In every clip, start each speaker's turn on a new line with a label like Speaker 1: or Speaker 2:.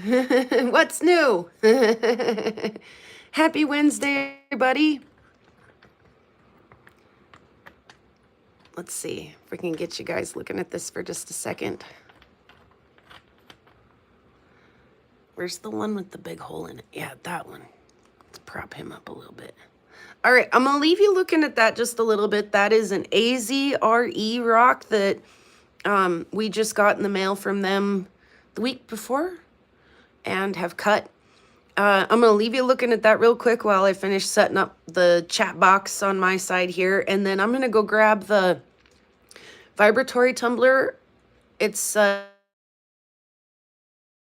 Speaker 1: What's new? Happy Wednesday, everybody. Let's see if we can get you guys looking at this for just a second. Where's the one with the big hole in it? Yeah, that one. Let's prop him up a little bit. All right, I'm gonna leave you looking at that just a little bit. That is an AZRE rock that we just got in the mail from them the week before and have cut. I'm going to leave you looking at that real quick while I finish setting up the chat box on my side here. And then I'm going to go grab the vibratory tumbler. It's right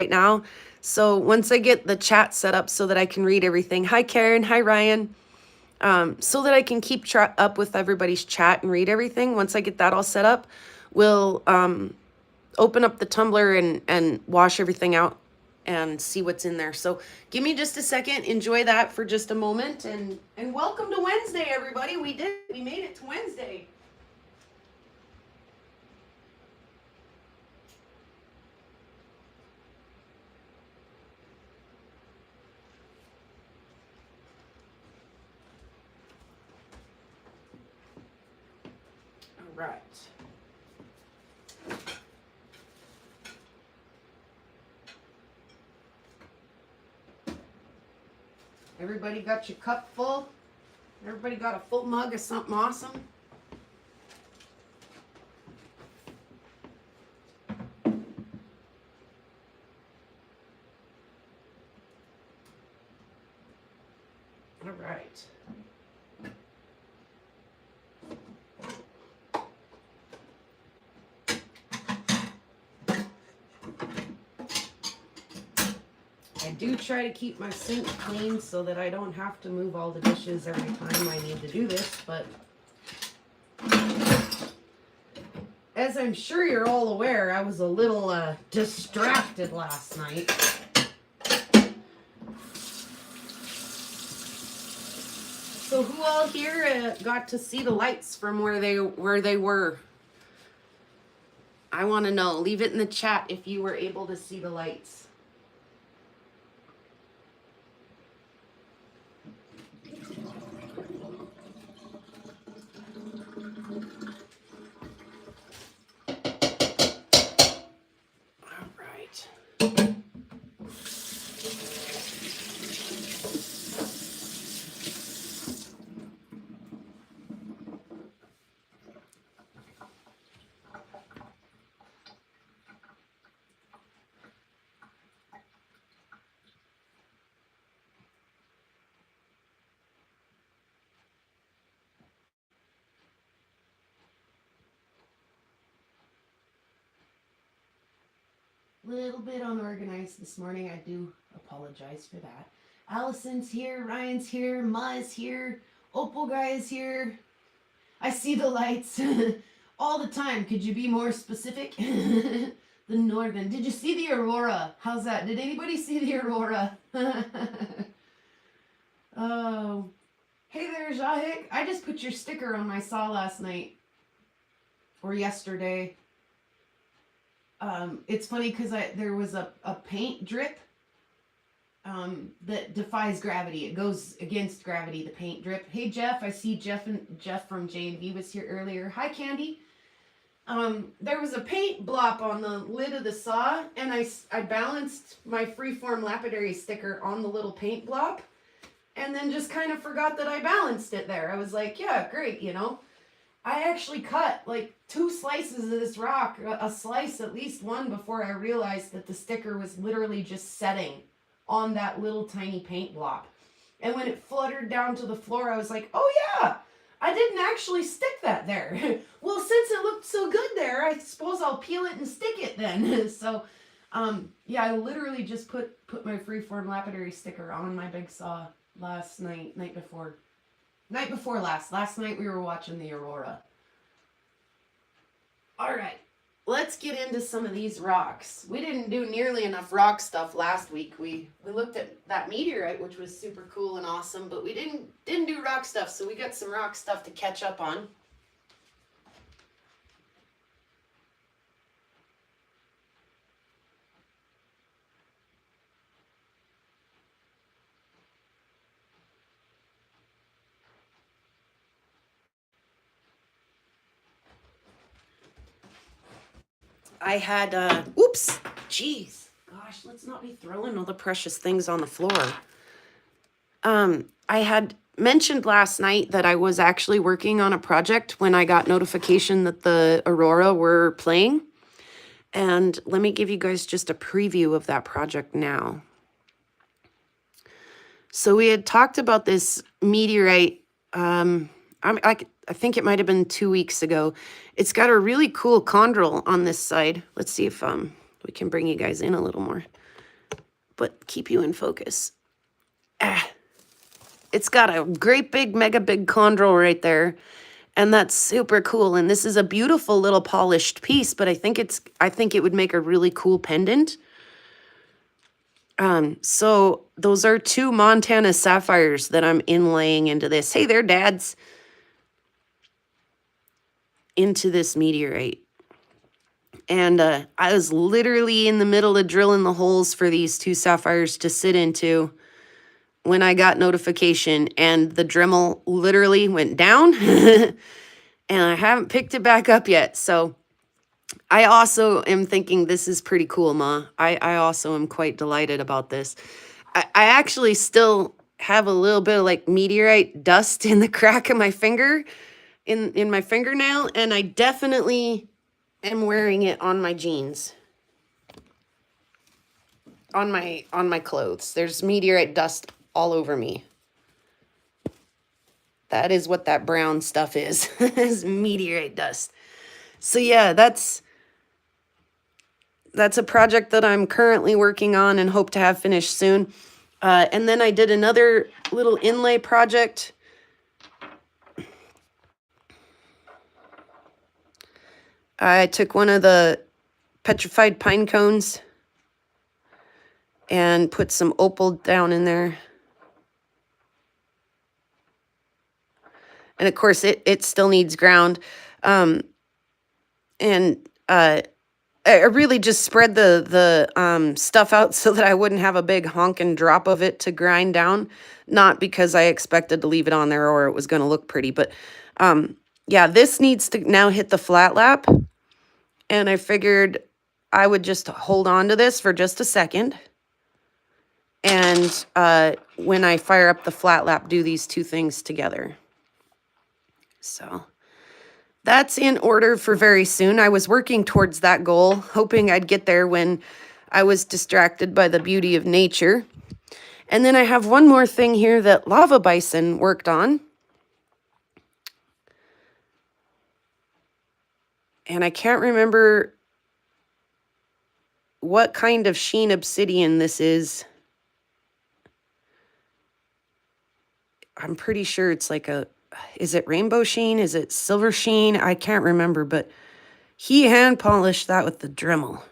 Speaker 1: now. So once I get the chat set up so that I can read everything. Hi, Karen. Hi, Ryan. So that I can keep up with everybody's chat and read everything. Once I get that all set up, we'll open up the tumbler and wash everything out and see what's in there. So give me just a second. Enjoy that for just a moment. And welcome to Wednesday, everybody. We made it to Wednesday. All right. Everybody got your cup full? Everybody got a full mug of something awesome? All right. I do try to keep my sink clean so that I don't have to move all the dishes every time I need to do this, but as I'm sure you're all aware, I was a little distracted last night. So who all here got to see the lights from where they were? I want to know. Leave it in the chat if you were able to see the lights. All right. Little bit unorganized this morning. I do apologize for that. Allison's here, Ryan's here, Ma's here, Opal guy is here. I see the lights all the time. Could you be more specific? The northern. Did you see the aurora? How's that? Did anybody see the aurora? Oh. Hey there, Jahik. I just put your sticker on my saw last night. Or yesterday. It's funny because there was a paint drip that defies gravity. It goes against gravity, the paint drip. Hey, Jeff. I see Jeff from J&V was here earlier. Hi, Candy. There was a paint blop on the lid of the saw, and I balanced my freeform lapidary sticker on the little paint blop, and then just kind of forgot that I balanced it there. I was like, yeah, great, you know. I actually cut like 2 slices of this rock, a slice, at least one, before I realized that the sticker was literally just setting on that little tiny paint blob. And when it fluttered down to the floor, I was like, oh yeah, I didn't actually stick that there. Well, since it looked so good there, I suppose I'll peel it and stick it then. So, yeah, I literally just put my freeform lapidary sticker on my big saw last night before last. Last night we were watching the aurora. All right, let's get into some of these rocks. We didn't do nearly enough rock stuff last week. We looked at that meteorite, which was super cool and awesome, but we didn't do rock stuff, so we got some rock stuff to catch up on. I had, oops, jeez, gosh, let's not be throwing all the precious things on the floor. I had mentioned last night that I was actually working on a project when I got notification that the Aurora were playing. And let me give you guys just a preview of that project now. So we had talked about this meteorite, I think it might have been 2 weeks ago. It's got a really cool chondrule on this side. Let's see if we can bring you guys in a little more, but keep you in focus. It's got a great big, mega big chondrule right there. And that's super cool. And this is a beautiful little polished piece, but I think it would make a really cool pendant. So those are 2 Montana sapphires that I'm inlaying into this. Hey there, dads. Into this meteorite. And I was literally in the middle of drilling the holes for these 2 sapphires to sit into when I got notification, and the Dremel literally went down. And I haven't picked it back up yet. So I also am thinking this is pretty cool, Ma. I also am quite delighted about this. I actually still have a little bit of like meteorite dust in the crack of my finger, in my fingernail, and I definitely am wearing it on my jeans. On my clothes. There's meteorite dust all over me. That is what that brown stuff is. Is meteorite dust. So yeah, that's a project that I'm currently working on and hope to have finished soon. And then I did another little inlay project. I took one of the petrified pine cones and put some opal down in there. And of course, it still needs ground. I really just spread the stuff out so that I wouldn't have a big honking drop of it to grind down. Not because I expected to leave it on there or it was going to look pretty. But yeah, this needs to now hit the flat lap. And I figured I would just hold on to this for just a second. And when I fire up the flat lap, do these 2 things together. So that's in order for very soon. I was working towards that goal, hoping I'd get there when I was distracted by the beauty of nature. And then I have one more thing here that Lava Bison worked on. And I can't remember what kind of sheen obsidian this is. I'm pretty sure it's like is it rainbow sheen? Is it silver sheen? I can't remember, but he hand polished that with the Dremel.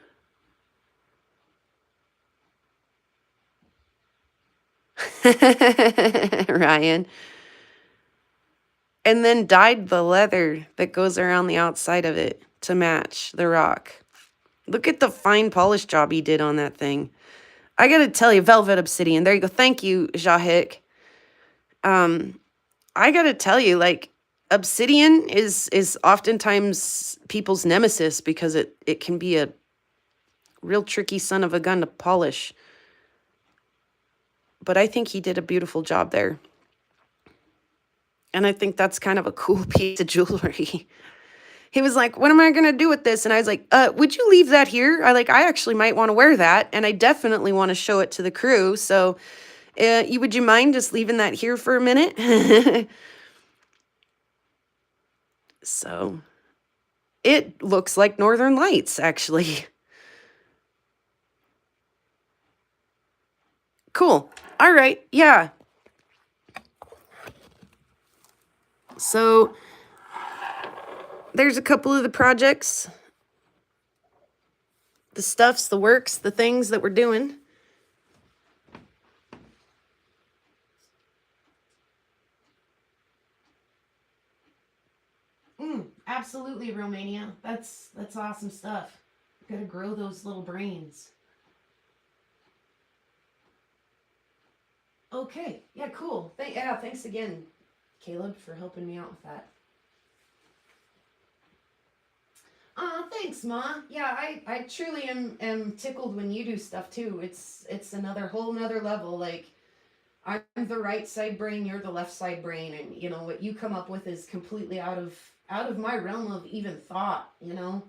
Speaker 1: Ryan. And then dyed the leather that goes around the outside of it to match the rock. Look at the fine polish job he did on that thing. I gotta tell you, velvet obsidian. There you go. Thank you, Jahik. I gotta tell you, like, obsidian is oftentimes people's nemesis because it can be a real tricky son of a gun to polish. But I think he did a beautiful job there. And I think that's kind of a cool piece of jewelry. He was like, what am I going to do with this? And I was like, would you leave that here? I actually might want to wear that. And I definitely want to show it to the crew. So would you mind just leaving that here for a minute? So it looks like Northern Lights, actually. Cool. All right. Yeah. So there's a couple of the projects, the stuffs, the works, the things that we're doing. Absolutely, Romania. That's awesome stuff. Gotta grow those little brains. Okay. Yeah, cool. Thanks again, Caleb, for helping me out with that. thanks, Ma. Yeah, I truly am tickled when you do stuff too. It's another whole nother level. Like, I'm the right side brain, you're the left side brain, and you know what you come up with is completely out of my realm of even thought, you know.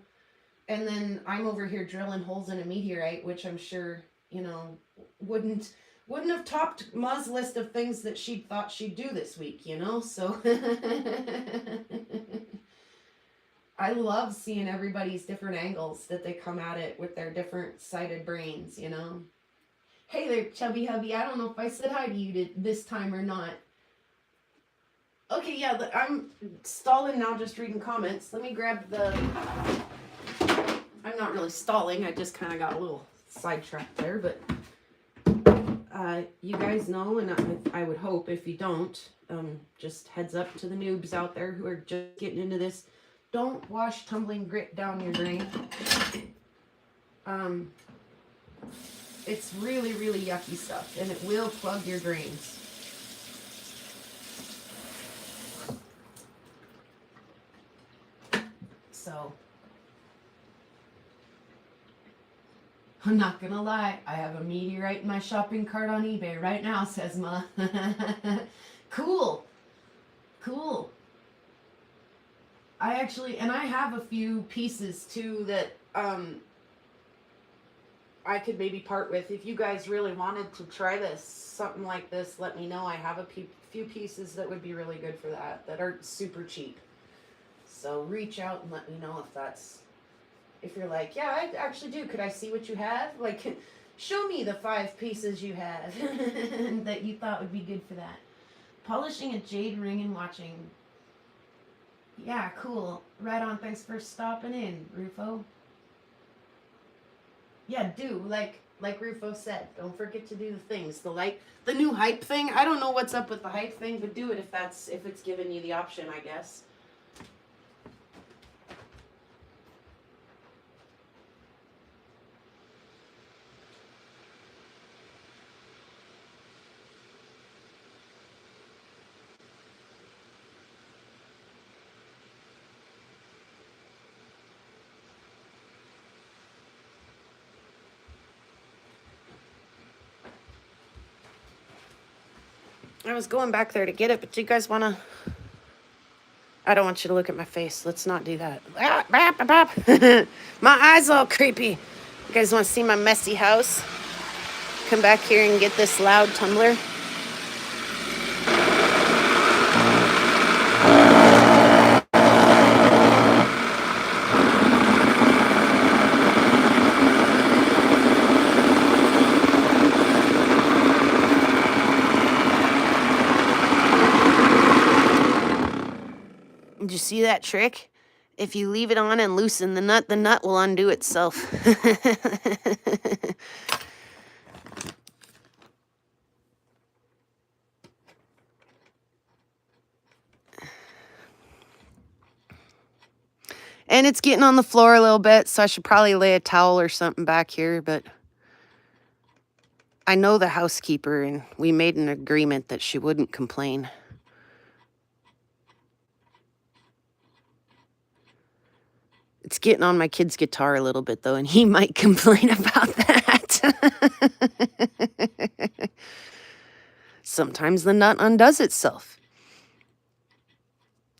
Speaker 1: And then I'm over here drilling holes in a meteorite, which I'm sure, you know, wouldn't wouldn't have topped Ma's list of things that she thought she'd do this week, you know? So I love seeing everybody's different angles that they come at it with their different sided brains, you know? Hey there, chubby hubby. I don't know if I said hi to you this time or not. Okay, yeah, I'm stalling now just reading comments. Let me grab the... I'm not really stalling. I just kind of got a little sidetracked there, but you guys know, and I would hope if you don't, just heads up to the noobs out there who are just getting into this. Don't wash tumbling grit down your drain. It's really, really yucky stuff, and it will plug your drains. So, I'm not gonna lie, I have a meteorite in my shopping cart on eBay right now, says Ma. Cool. Cool. I have a few pieces too that I could maybe part with. If you guys really wanted to try this, something like this, let me know. I have a few pieces that would be really good for that aren't super cheap. So reach out and let me know if you're like, yeah, I actually do. Could I see what you have? Like, show me the 5 pieces you have that you thought would be good for that. Polishing a jade ring and watching. Yeah, cool. Right on. Thanks for stopping in, Rufo. Yeah, do. Like Rufo said, don't forget to do the things. The new hype thing. I don't know what's up with the hype thing, but do it if it's giving you the option, I guess. I was going back there to get it, but do you guys want to... I don't want you to look at my face. Let's not do that. My eyes all creepy. You guys want to see my messy house? Come back here and get this loud tumbler. Did you see that trick? If you leave it on and loosen the nut will undo itself. And it's getting on the floor a little bit, so I should probably lay a towel or something back here, but I know the housekeeper, and we made an agreement that she wouldn't complain. It's getting on my kid's guitar a little bit, though, and he might complain about that. Sometimes the nut undoes itself.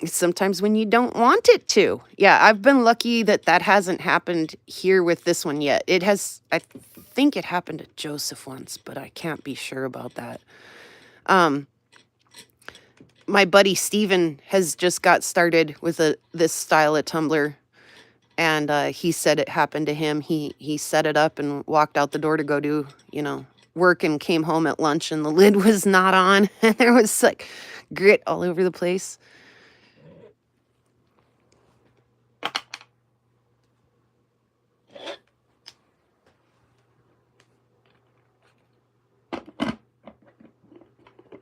Speaker 1: Sometimes when you don't want it to. Yeah, I've been lucky that hasn't happened here with this one yet. It has, I think it happened to Joseph once, but I can't be sure about that. My buddy Steven has just got started with this style of tumbler. And he said it happened to him. He set it up and walked out the door to go do, work, and came home at lunch, and the lid was not on. And there was like grit all over the place.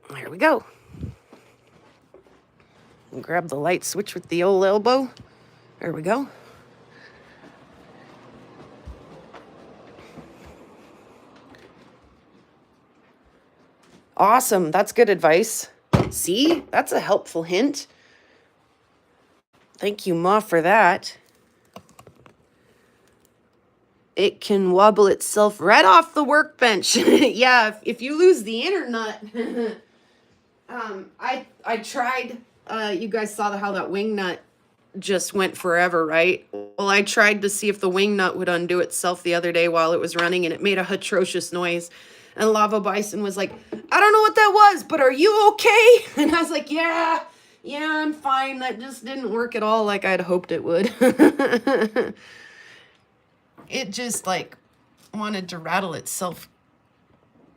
Speaker 1: There we go. Grab the light switch with the old elbow. There we go. Awesome. That's good advice. See? That's a helpful hint. Thank you, Ma, for that. it can wobble itself right off the workbench. Yeah, if you lose the inner nut. I tried, you guys saw how that wing nut just went forever, right? Well, I tried to see if the wing nut would undo itself the other day while it was running, and it made a atrocious noise. And Lava Bison was like, I don't know what that was, but are you okay? And I was like, yeah, I'm fine. That just didn't work at all like I'd hoped it would. It just like wanted to rattle itself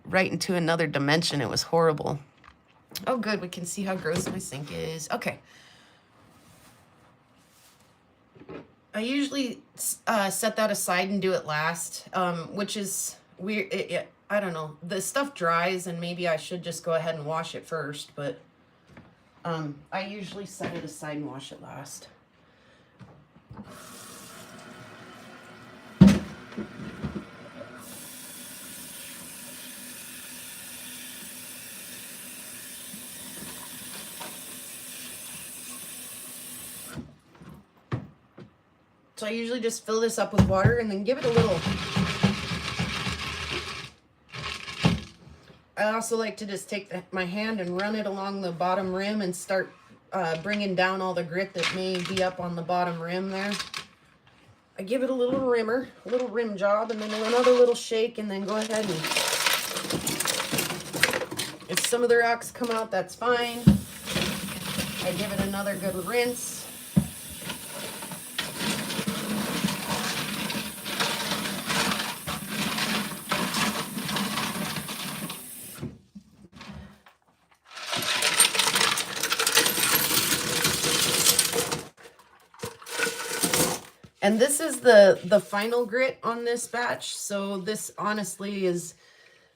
Speaker 1: right into another dimension. It was horrible. Oh, good. We can see how gross my sink is. Okay. I usually set that aside and do it last, which is weird. I don't know. The stuff dries, and maybe I should just go ahead and wash it first, but I usually set it aside and wash it last. So I usually just fill this up with water and then give it a little. I also like to just take my hand and run it along the bottom rim and start bringing down all the grit that may be up on the bottom rim there. I give it a little rim job, and then another little shake, and then go ahead and if some of the rocks come out, that's fine. I give it another good rinse. And this is the final grit on this batch, so this honestly is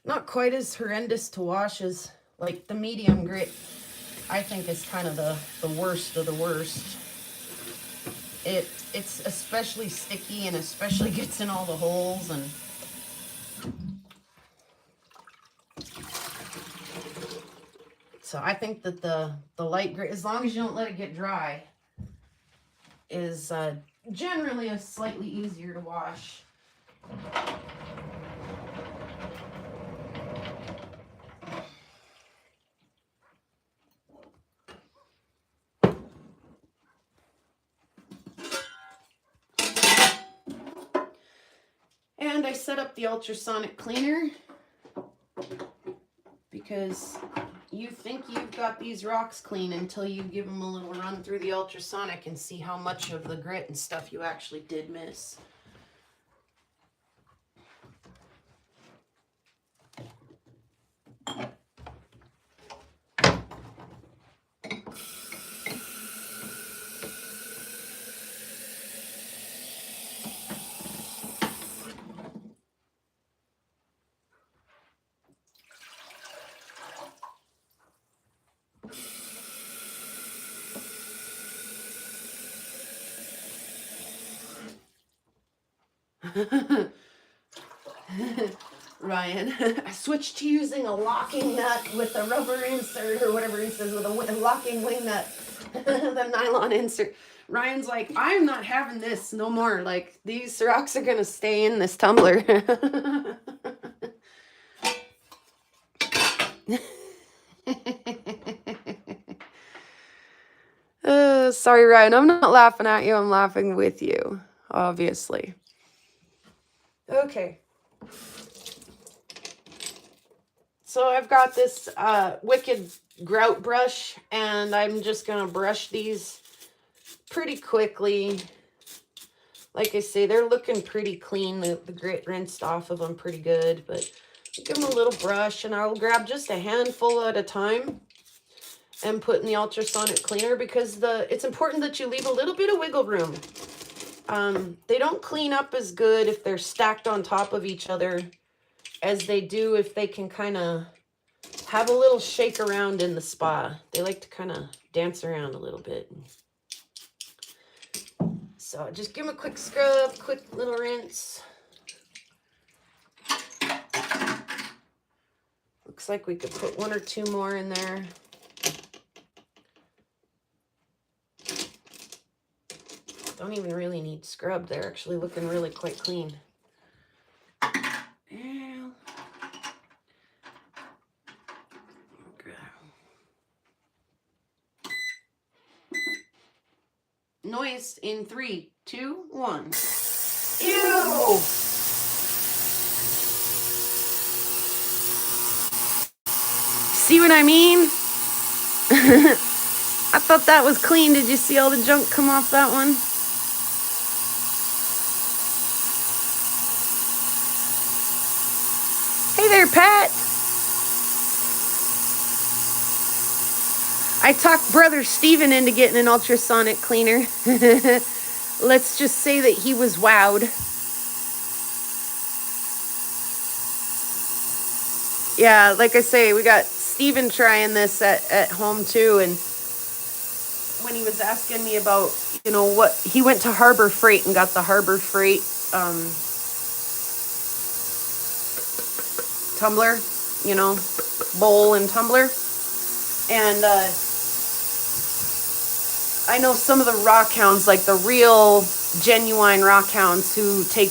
Speaker 1: not quite as horrendous to wash as like the medium grit. I think is kind of the worst of the worst. It's especially sticky and especially gets in all the holes, and so I think that the light grit, as long as you don't let it get dry, is generally a slightly easier to wash. And I set up the ultrasonic cleaner because you think you've got these rocks clean until you give them a little run through the ultrasonic and see how much of the grit and stuff you actually did miss. Ryan, I switched to using a locking nut with a rubber insert, or whatever he says, with a locking wing nut, the nylon insert. Ryan's like, I'm not having this no more. Like, these rocks are going to stay in this tumbler. Sorry, Ryan, I'm not laughing at you. I'm laughing with you, obviously. Okay. So I've got this Wicked grout brush, and I'm just going to brush these pretty quickly. Like I say, they're looking pretty clean. The grit rinsed off of them pretty good, but give them a little brush, and I'll grab just a handful at a time and put in the ultrasonic cleaner, because it's important that you leave a little bit of wiggle room. They don't clean up as good if they're stacked on top of each other as they do if they can kind of have a little shake around in the spa. They like to kind of dance around a little bit. So just give them a quick scrub, quick little rinse. Looks like we could put one or two more in there. Don't even really need scrub. They're actually looking really quite clean. noise in 3, 2, 1. Ew! See what I mean? I thought that was clean. Did you see all the junk come off that one? Hey there, Pat. I talked brother Steven into getting an ultrasonic cleaner. Let's just say that he was wowed. Yeah, like I say, we got Steven trying this at home too, and when he was asking me about, you know, what, he went to Harbor Freight and got the Harbor Freight tumbler, you know, bowl and tumbler. And I know some of the rock hounds, like the real genuine rock hounds who take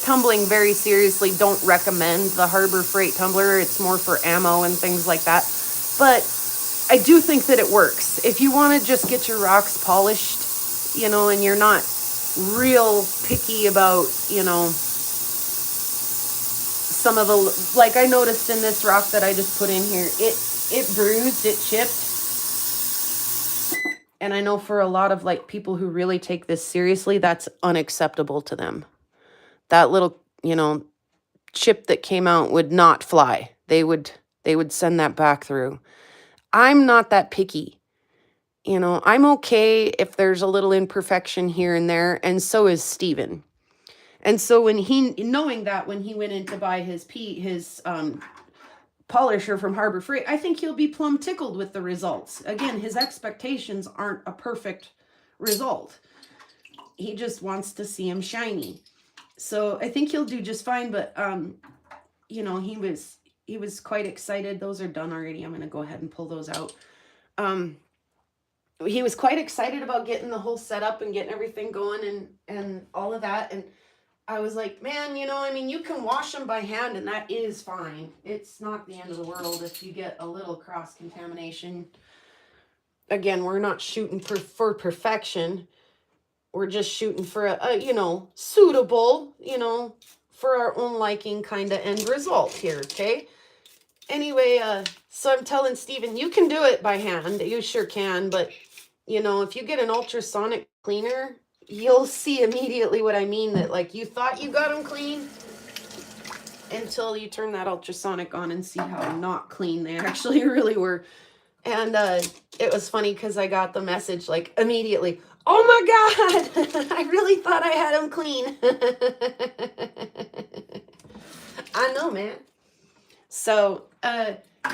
Speaker 1: tumbling very seriously, don't recommend the Harbor Freight tumbler. It's more for ammo and things like that. But I do think that it works. If you want to just get your rocks polished, you know, and you're not real picky about, you know, some of the, like I noticed in this rock that I just put in here, it bruised, it chipped. And I know for a lot of like people who really take this seriously, that's unacceptable to them. That little, you know, chip that came out would not fly. They would send that back through. I'm not that picky. You know, I'm okay if there's a little imperfection here and there, and so is Steven. And so when knowing that when he went in to buy his polisher from Harbor Freight, I think he'll be plumb tickled with the results. Again, his expectations aren't a perfect result. He just wants to see him shiny. So I think he'll do just fine, but you know, he was quite excited. Those are done already. I'm going to go ahead and pull those out. He was quite excited about getting the whole setup and getting everything going and all of that. And I was like, man, you know, I mean, you can wash them by hand and that is fine. It's not the end of the world if you get a little cross-contamination. Again, we're not shooting for perfection. We're just shooting for a, you know, suitable, you know, for our own liking kind of end result here, okay? Anyway, so I'm telling Steven, you can do it by hand. You sure can, but, you know, if you get an ultrasonic cleaner, you'll see immediately what I mean, that like you thought you got them clean until you turn that ultrasonic on and see how not clean they actually really were. And it was funny because I got the message like immediately, oh my God, I really thought I had them clean. I know, man. So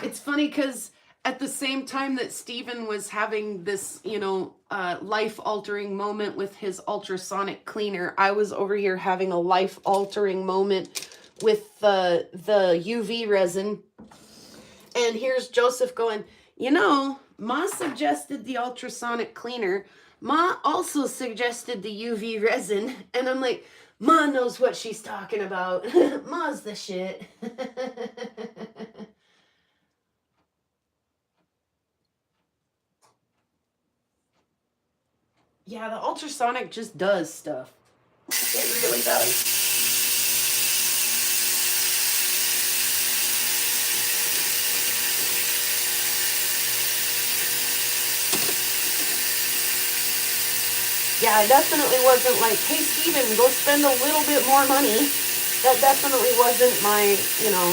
Speaker 1: it's funny because at the same time that Steven was having this, you know, life-altering moment with his ultrasonic cleaner, I was over here having a life-altering moment with the UV resin. And here's Joseph going, you know, Ma suggested the ultrasonic cleaner. Ma also suggested the UV resin. And I'm like, Ma knows what she's talking about. Ma's the shit. Yeah, the ultrasonic just does stuff. It really does. Yeah, it definitely wasn't like, hey, Steven, go spend a little bit more money. That definitely wasn't my, you know.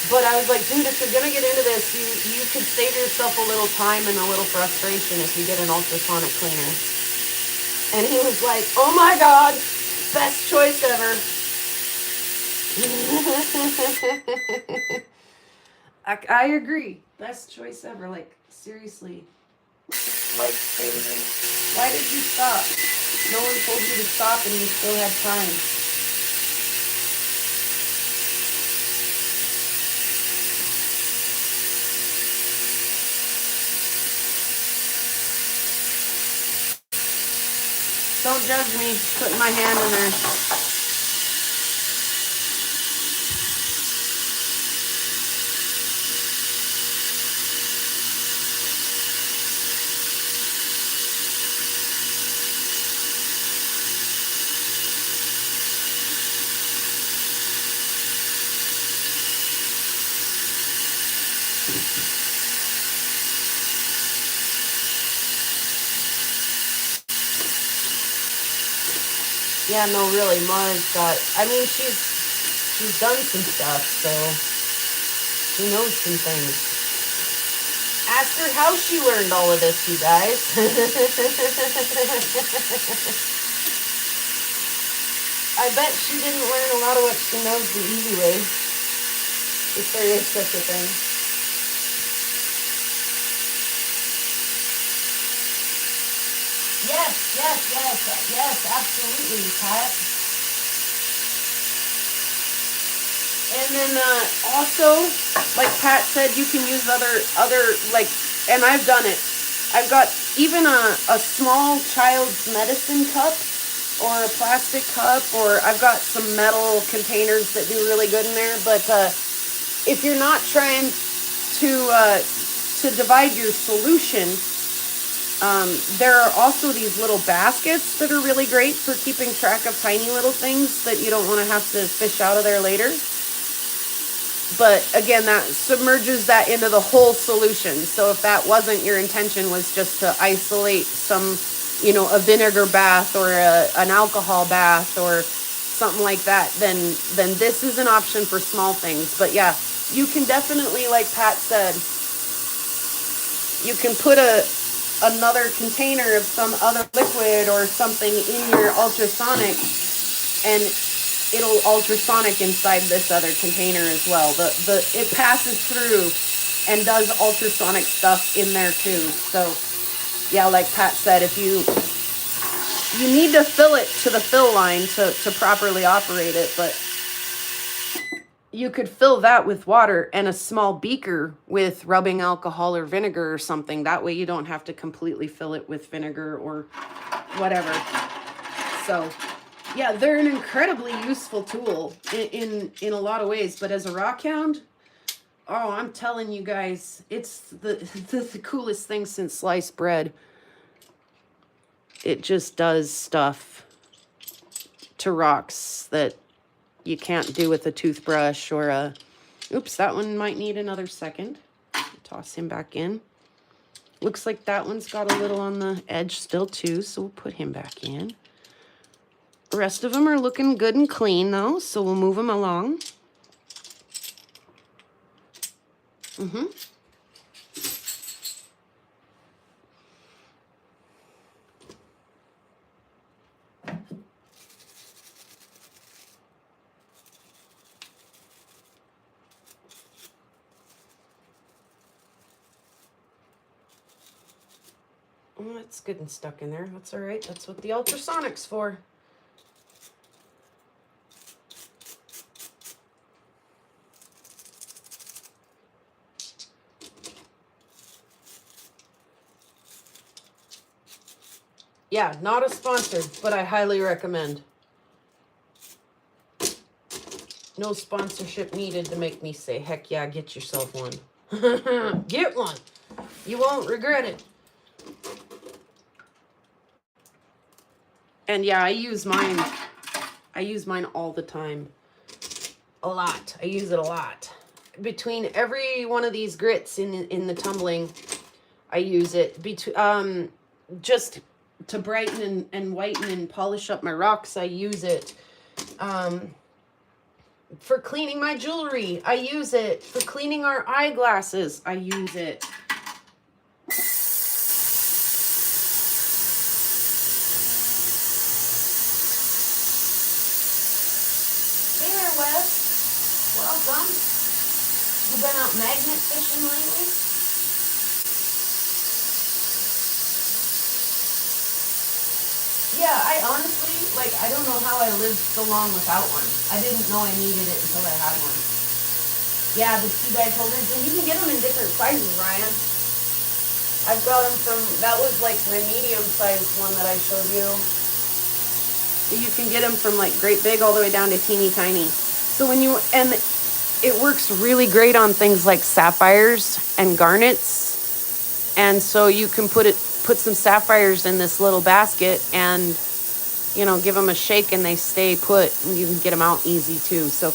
Speaker 1: But I was like, dude, if you're going to get into this, you could save yourself a little time and a little frustration if you get an ultrasonic cleaner. And he was like, oh my God, best choice ever. I agree. Best choice ever. Like, seriously. Like, why did you stop? No one told you to stop and you still had time. Don't judge me putting my hand in there. Yeah, no, really, Mara's got, I mean, she's done some stuff, so she knows some things. Ask her how she learned all of this, you guys. I bet she didn't learn a lot of what she knows the easy way, if there is such a thing. Yes, absolutely, Pat. And then also, like Pat said, you can use other like, and I've done it. I've got even a small child's medicine cup or a plastic cup, or I've got some metal containers that do really good in there. But if you're not trying to divide your solution, there are also these little baskets that are really great for keeping track of tiny little things that you don't want to have to fish out of there later. But again, that submerges that into the whole solution. So if that wasn't your intention, was just to isolate some, a vinegar bath or an alcohol bath or something like that, then this is an option for small things. But yeah, you can definitely, like Pat said, you can put another container of some other liquid or something in your ultrasonic, and it'll ultrasonic inside this other container as well. It passes through and does ultrasonic stuff in there too. So yeah, like Pat said, if you need to fill it to the fill line to properly operate it, but you could fill that with water and a small beaker with rubbing alcohol or vinegar or something. That way you don't have to completely fill it with vinegar or whatever. So yeah, they're an incredibly useful tool in a lot of ways. But as a rock hound, oh, I'm telling you guys, it's the coolest thing since sliced bread. It just does stuff to rocks that you can't do with a toothbrush or a... Oops, that one might need another second. Toss him back in. Looks like that one's got a little on the edge still too, so we'll put him back in. The rest of them are looking good and clean though, so we'll move them along. Oh, that's good and stuck in there. That's all right. That's what the ultrasonic's for. Yeah, not a sponsor, but I highly recommend. No sponsorship needed to make me say, heck yeah, get yourself one. Get one. You won't regret it. And yeah, I use mine all the time. A lot. I use it a lot. Between every one of these grits in the tumbling, I use it. Just to brighten and whiten and polish up my rocks, I use it. For cleaning my jewelry, I use it. For cleaning our eyeglasses, I use it. Hey there, Wes. Welcome. You been out magnet fishing lately? Yeah, I honestly, I don't know how I lived so long without one. I didn't know I needed it until I had one. Yeah, the 2-bag holders, and you can get them in different sizes, Ryan. I've got them from, that was my medium-sized one that I showed you. You can get them from great big all the way down to teeny tiny. So and it works really great on things like sapphires and garnets. And so you can put some sapphires in this little basket and, give them a shake and they stay put, and you can get them out easy too. So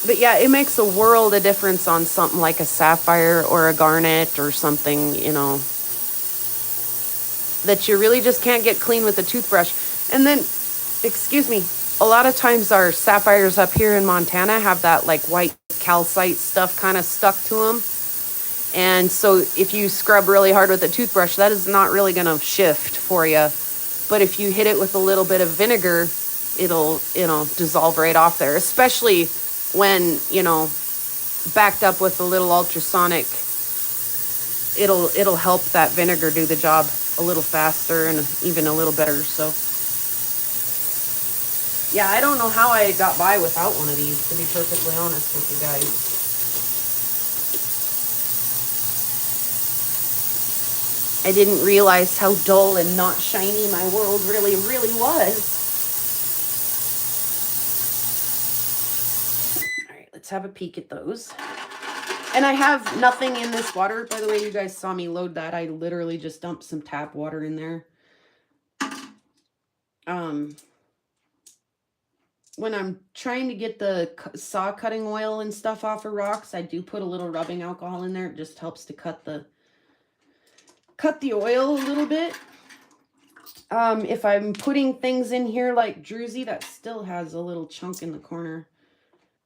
Speaker 2: But yeah, it makes a world of difference on something like a sapphire or a garnet or something, you know, that you really just can't get clean with a toothbrush. And then, excuse me, a lot of times our sapphires up here in Montana have that like white calcite stuff kind of stuck to them. And so if you scrub really hard with a toothbrush, that is not really going to shift for you. But if you hit it with a little bit of vinegar, it'll, you know, dissolve right off there, especially when, you know, backed up with a little ultrasonic. It'll help that vinegar do the job a little faster and even a little better. So yeah, I don't know how I got by without one of these, to be perfectly honest with you guys. I didn't realize how dull and not shiny my world really was. All right, let's have a peek at those. And I have nothing in this water. By the way, you guys saw me load that. I literally just dumped some tap water in there. When I'm trying to get the saw cutting oil and stuff off of rocks, I do put a little rubbing alcohol in there. It just helps to cut the oil a little bit. If I'm putting things in here like druzy, that still has a little chunk in the corner.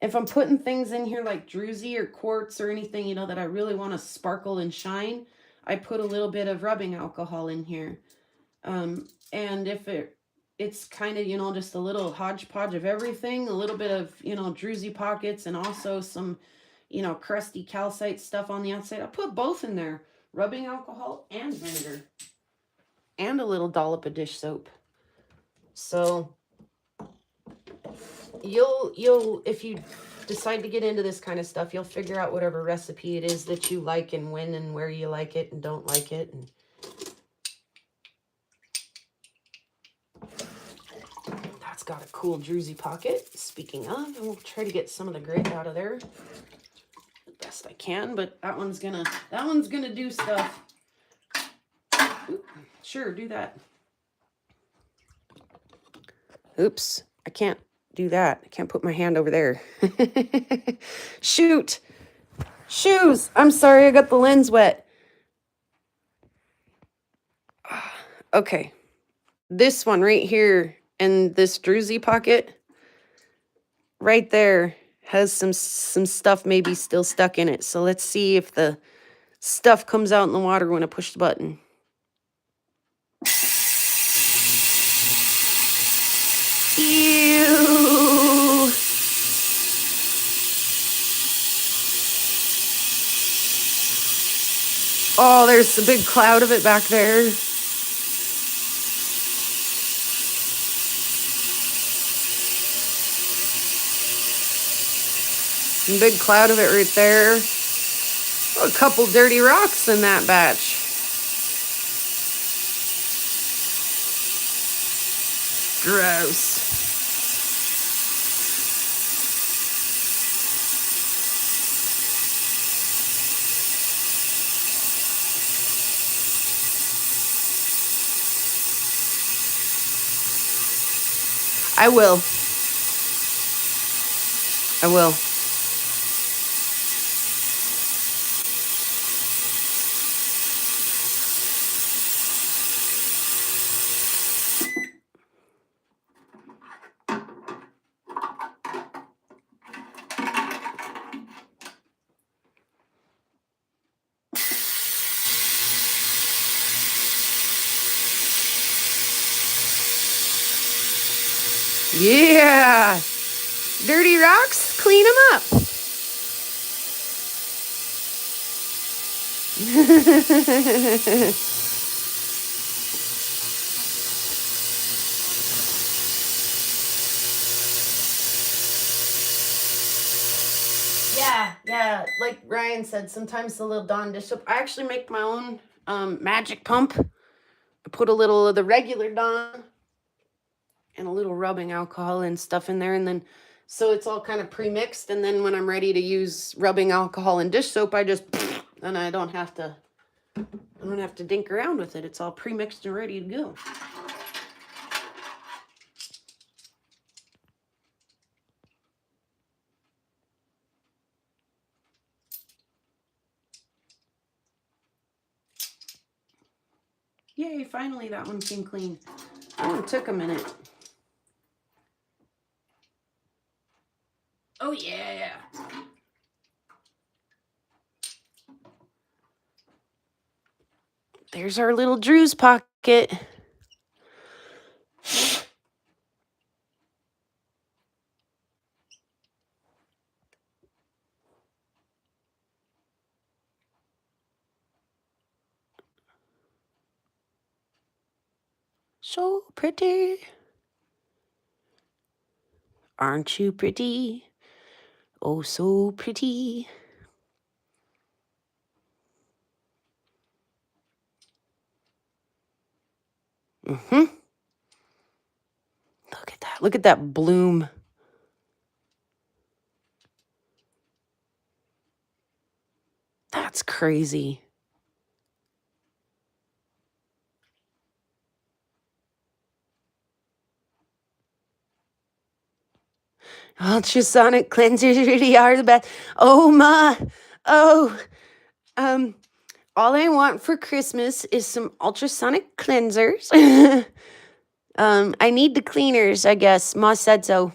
Speaker 2: If I'm putting things in here like druzy or quartz or anything, you know, that I really want to sparkle and shine, I put a little bit of rubbing alcohol in here. And if it's kind of, you know, just a little hodgepodge of everything, a little bit of, you know, druzy pockets and also some, you know, crusty calcite stuff on the outside, I put both in there, rubbing alcohol and vinegar. And a little dollop of dish soap. So you'll if you decide to get into this kind of stuff, you'll figure out whatever recipe it is that you like and when and where you like it and don't like it. And that's got a cool druzy pocket. Speaking of, and we'll try to get some of the grit out of there the best I can, but that one's gonna do stuff. Oop, sure, do that. Oops, I can't do that. I can't put my hand over there. Shoot. Shoes. I'm sorry, I got the lens wet. Okay. This one right here and this druzy pocket right there has some stuff maybe still stuck in it. So let's see if the stuff comes out in the water when I push the button. Ew. Oh, there's a big cloud of it back there. A big cloud of it right there. Oh, a couple dirty rocks in that batch. Gross. I will. Yeah. Dirty rocks, clean them up. Yeah. Like Ryan said, sometimes the little Dawn dish soap. I actually make my own magic pump. I put a little of the regular Dawn and a little rubbing alcohol and stuff in there, and then so it's all kind of pre-mixed. And then when I'm ready to use rubbing alcohol and dish soap, I just and I don't have to dink around with it. It's all pre-mixed and ready to go. Yay, finally that one came clean. That one took a minute. Oh, yeah. There's our little Drew's pocket. So pretty. Aren't you pretty? Oh, so pretty. Mm-hmm. Look at that. Look at that bloom. That's crazy. Ultrasonic cleansers really are the best. Oh, ma. Oh. All I want for Christmas is some ultrasonic cleansers. I need the cleaners, I guess. Ma said so.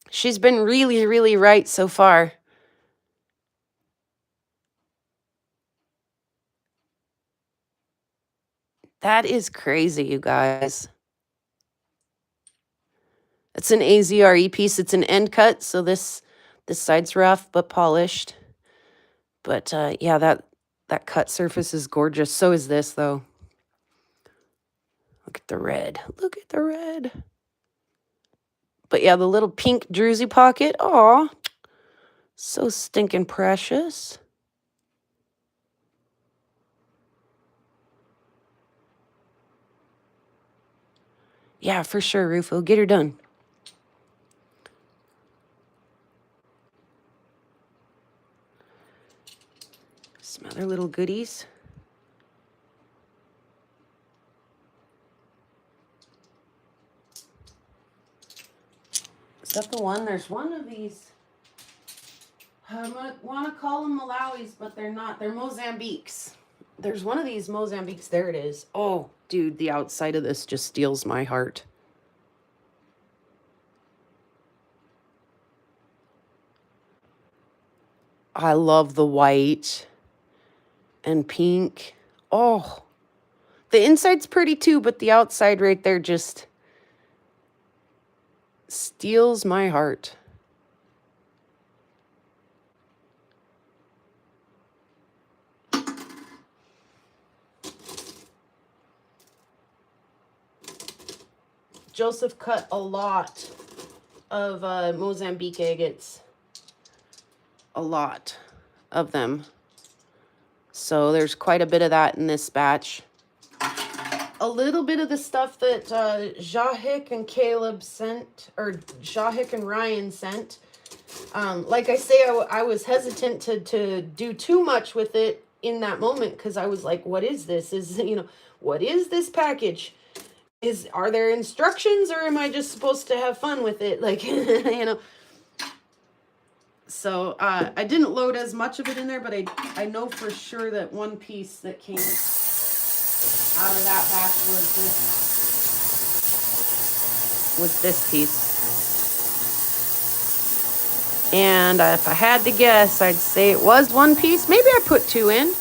Speaker 2: She's been really, really right so far. That is crazy, you guys. It's an AZRE piece. It's an end cut, so this side's rough but polished. But yeah, that cut surface is gorgeous. So is this, though. Look at the red. Look at the red. But yeah, the little pink druzy pocket. Aw. So stinking precious. Yeah, for sure, Rufo. Get her done. Some other little goodies. Is that the one? There's one of these. I want to call them Malawis, but they're not. They're Mozambiques. There's one of these Mozambiques. There it is. Oh, dude, the outside of this just steals my heart. I love the white and pink. Oh, the inside's pretty too, but the outside right there just steals my heart. Joseph cut a lot of Mozambique agates. A lot of them. So there's quite a bit of that in this batch. A little bit of the stuff that Jahik and Caleb sent, or Jahik and Ryan sent. Like I say, I was hesitant to do too much with it in that moment because I was like, what is this? What is this package? Are there instructions or am I just supposed to have fun with it? Like, So I didn't load as much of it in there, but I know for sure that one piece that came out of that batch was this piece. And if I had to guess, I'd say it was one piece. Maybe I put two in.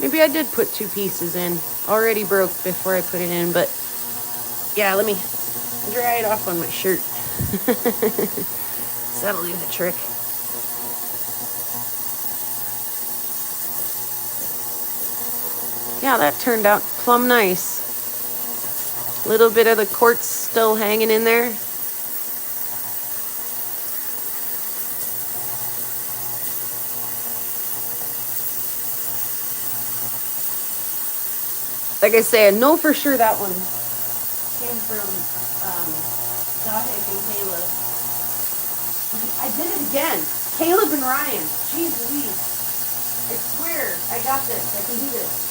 Speaker 2: Maybe I did put two pieces in. Already broke before I put it in, but yeah, let me dry it off on my shirt. So that'll do the trick. Yeah, that turned out plumb nice. Little bit of the quartz still hanging in there. Like I say, I know for sure that one came from Jahik and Caleb. I did it again. Caleb and Ryan. Jeez Louise. I swear, I got this. I can do this.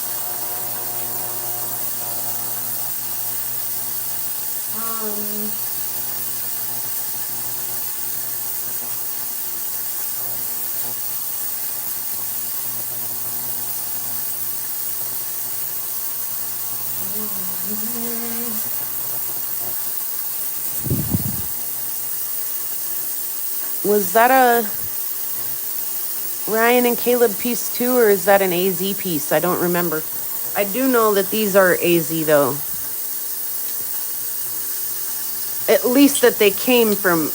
Speaker 2: Was that a Ryan and Caleb piece too, or is that an AZ piece? I don't remember. I do know that these are AZ though. At least that they came from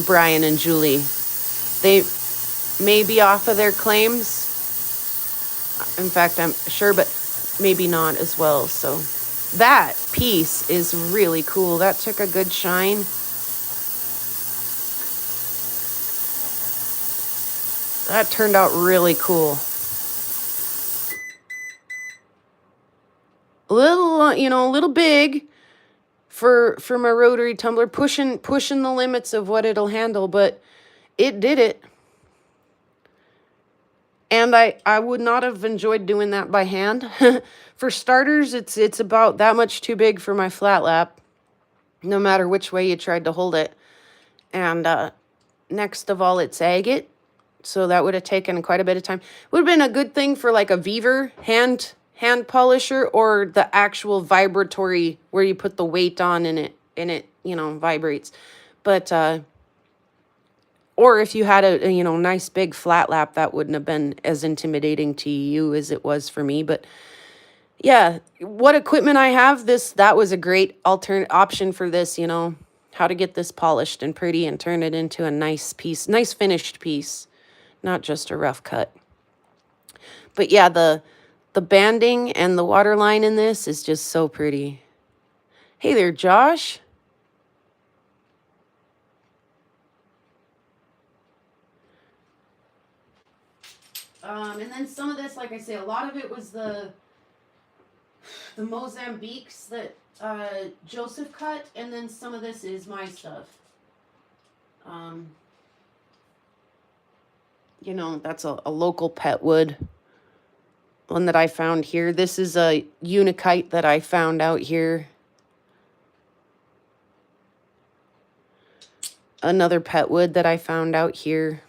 Speaker 2: Brian and Julie. They may be off of their claims. In fact, I'm sure, but maybe not as well. So that piece is really cool. That took a good shine. That turned out really cool. A little, a little big for my rotary tumbler, pushing the limits of what it'll handle, but it did it. And I would not have enjoyed doing that by hand. For starters, it's about that much too big for my flat lap, no matter which way you tried to hold it. And next of all, it's agate. So that would have taken quite a bit of time. Would have been a good thing for like a Beaver hand polisher, or the actual vibratory where you put the weight on and it vibrates. But or if you had a nice big flat lap, that wouldn't have been as intimidating to you as it was for me. But yeah, what equipment I have, that was a great alternate option for this, how to get this polished and pretty and turn it into a nice piece, nice finished piece, not just a rough cut. But yeah, the banding and the water line in this is just so pretty. Hey there, Josh. And then some of this, like I say, a lot of it was the Mozambiques that Joseph cut, and then some of this is my stuff. That's a local pet wood. One that I found here. This is a unikite that I found out here. Another pet wood that I found out here.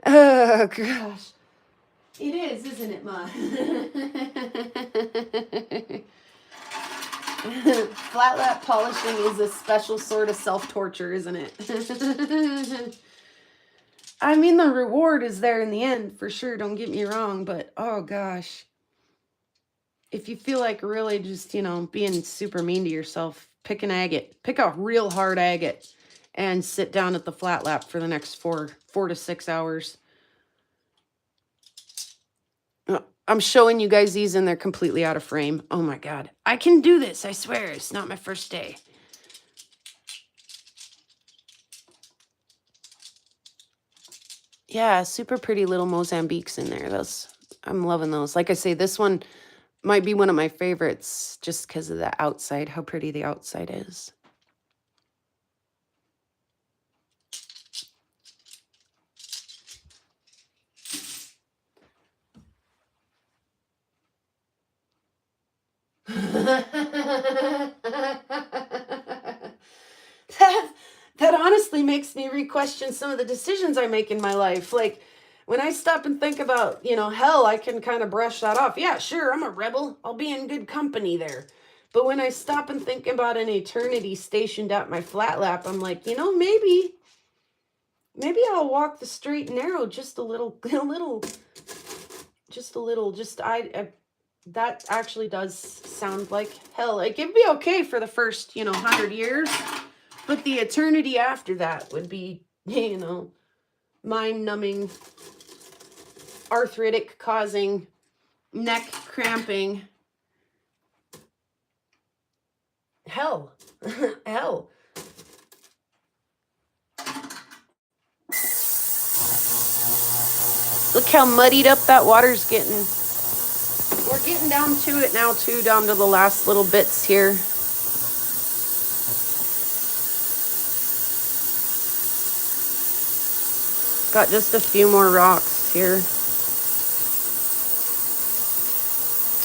Speaker 2: Oh gosh. It is, isn't it, Ma? Flat lap polishing is a special sort of self-torture, isn't it? I mean, the reward is there in the end, for sure, don't get me wrong, but oh gosh. If you feel like really just, being super mean to yourself, pick an agate. Pick a real hard agate and sit down at the flat lap for the next 4 to 6 hours. I'm showing you guys these and they're completely out of frame. Oh my God. I can do this. I swear. It's not my first day. Yeah, super pretty little Mozambiques in there. I'm loving those. Like I say, this one might be one of my favorites just because of the outside, how pretty the outside is. That honestly makes me re-question some of the decisions I make in my life. Like when I stop and think about, hell, I can kind of brush that off. Yeah, sure, I'm a rebel. I'll be in good company there. But when I stop and think about an eternity stationed at my flat lap, I'm like, maybe I'll walk the straight and narrow just a little, that actually does sound like hell. It can be okay for the first, 100 years, but the eternity after that would be, mind-numbing, arthritic causing, neck cramping. Hell. Hell. Look how muddied up that water's getting. We're getting down to it now, too, down to the last little bits here. Got just a few more rocks here.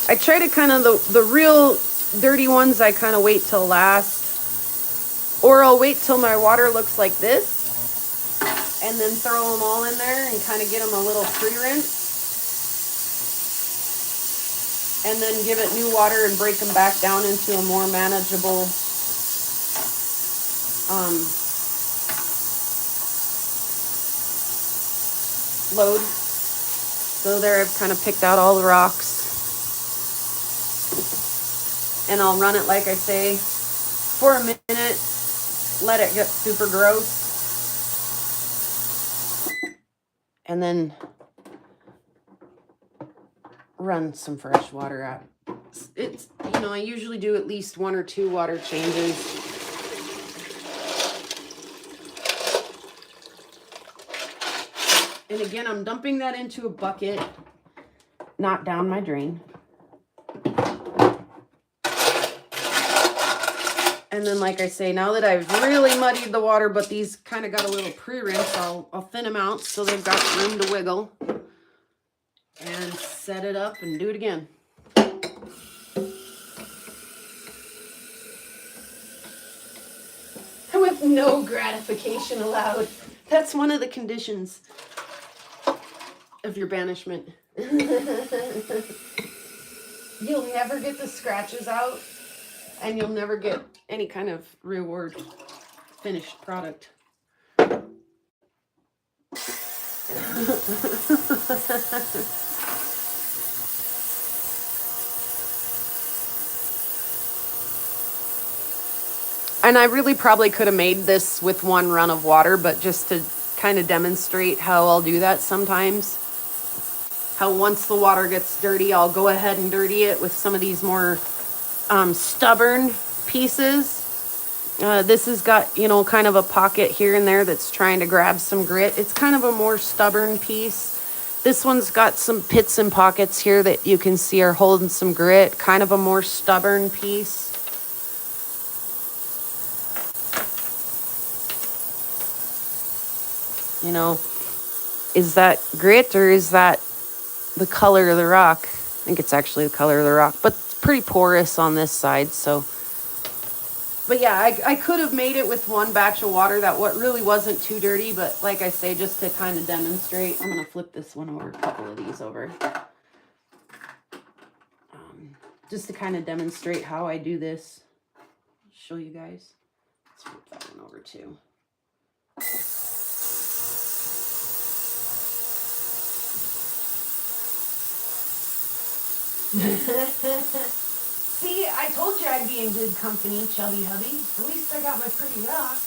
Speaker 2: I try to kind of, the real dirty ones, I kind of wait till last. Or I'll wait till my water looks like this. and then throw them all in there and kind of get them a little pre-rinse. And then give it new water and break them back down into a more manageable load. So there I've kind of picked out all the rocks. And I'll run it, like I say, for a minute, let it get super gross. And then run some fresh water out. It's, you know, I usually do at least 1 or 2 water changes. And again, I'm dumping that into a bucket, not down my drain. And then, like I say, now that I've really muddied the water, but these kind of got a little pre-rinse, I'll thin them out so they've got room to wiggle. And set it up and do it again. With no gratification allowed. That's one of the conditions of your banishment. You'll never get the scratches out, and you'll never get any kind of reward finished product. And I really probably could have made this with 1 run of water, but just to kind of demonstrate how I'll do that sometimes. How once the water gets dirty, I'll go ahead and dirty it with some of these more stubborn pieces. This has got, you know, kind of a pocket here and there that's trying to grab some grit. It's kind of a more stubborn piece. This one's got some pits and pockets here that you can see are holding some grit. Kind of a more stubborn piece. You know, is that grit or is that the color of the rock? I think it's actually the color of the rock, but it's pretty porous on this side, so. But yeah, I could have made it with 1 batch of water that really wasn't too dirty, but like I say, just to kind of demonstrate, I'm going to flip this one over, a couple of these over. Just to kind of demonstrate how I do this. I'll show you guys. Let's flip that one over too. See, I told you I'd be in good company, chubby hubby. At least I got my pretty rock.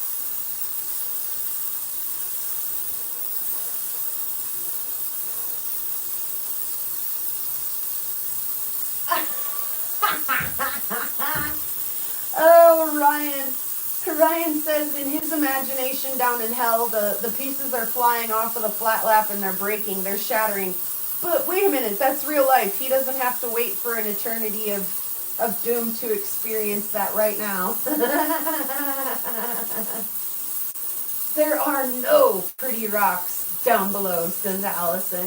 Speaker 2: Oh, Ryan. Ryan says in his imagination down in hell, the pieces are flying off of the flat lap and they're breaking, they're shattering. But wait a minute, that's real life. He doesn't have to wait for an eternity of doom to experience that right now. There are no pretty rocks down below, says Allison.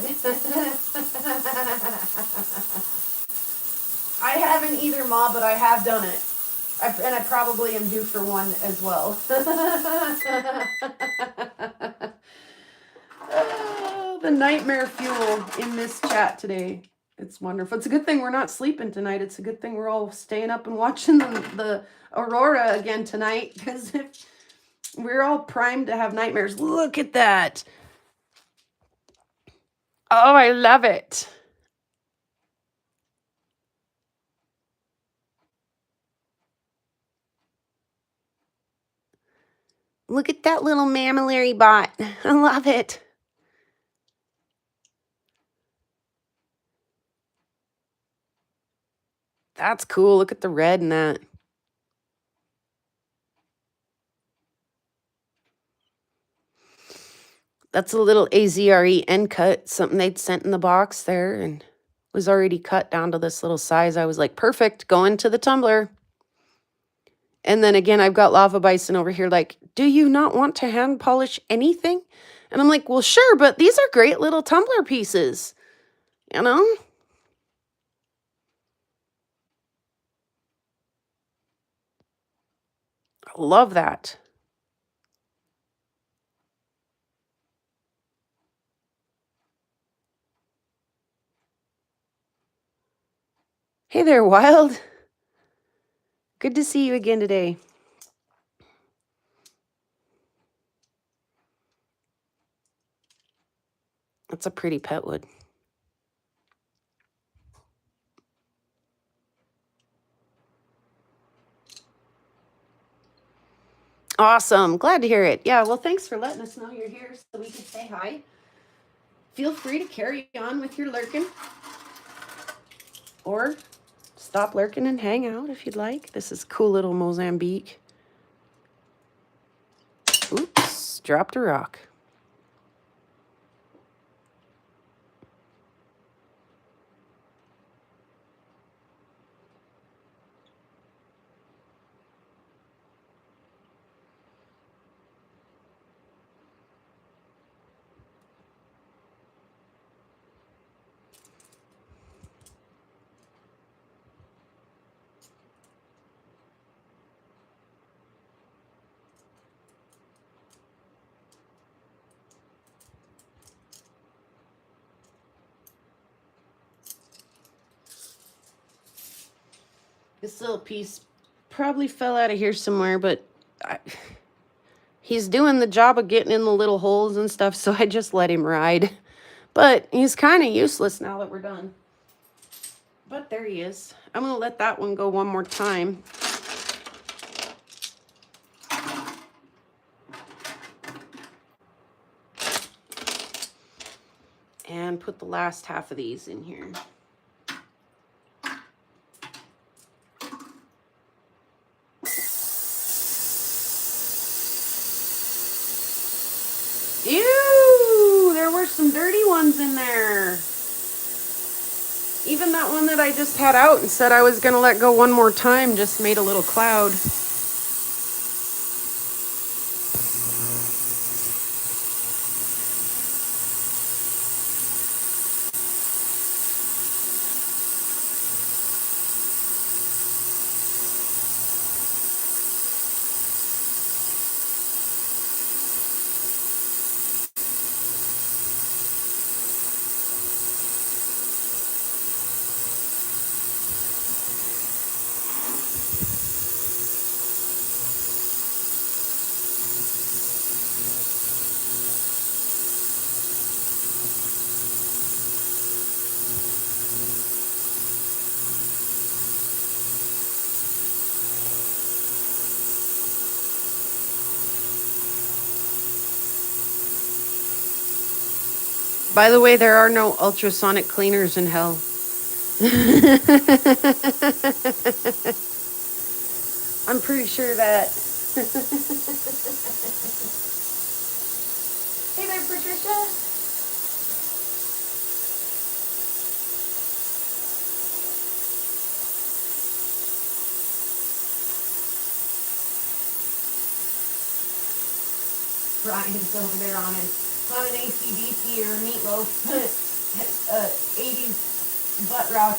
Speaker 2: I haven't either, Ma, but I have done it. And I probably am due for one as well. The nightmare fuel in this chat today. It's wonderful. It's a good thing we're not sleeping tonight. It's a good thing we're all staying up and watching the aurora again tonight, because we're all primed to have nightmares. Look at that. Oh, I love it. Look at that little mammillary bot. I love it. That's cool. Look at the red in that. That's a little AZRE end cut, something they'd sent in the box there and was already cut down to this little size. I was like, perfect, going to the tumbler. And then again, I've got Lava Bison over here like, do you not want to hand polish anything? And I'm like, well, sure, but these are great little tumbler pieces, you know? I love that. Hey there, Wild. Good to see you again today. That's a pretty petwood. Awesome. Glad to hear it. Yeah, well, thanks for letting us know you're here so we can say hi. Feel free to carry on with your lurking. Or stop lurking and hang out if you'd like. This is cool little Mozambique. Oops, dropped a rock. This little piece probably fell out of here somewhere, but he's doing the job of getting in the little holes and stuff, so I just let him ride. But he's kind of useless now that we're done. But there he is. I'm going to let that one go one more time. And put the last half of these in here. Ew, there were some dirty ones in there. Even that one that I just had out and said I was going to let go one more time just made a little cloud. By the way, there are no ultrasonic cleaners in hell. I'm pretty sure that. Hey there, Patricia. Ryan's over there on an AC/DC or Meatloaf 80s butt rock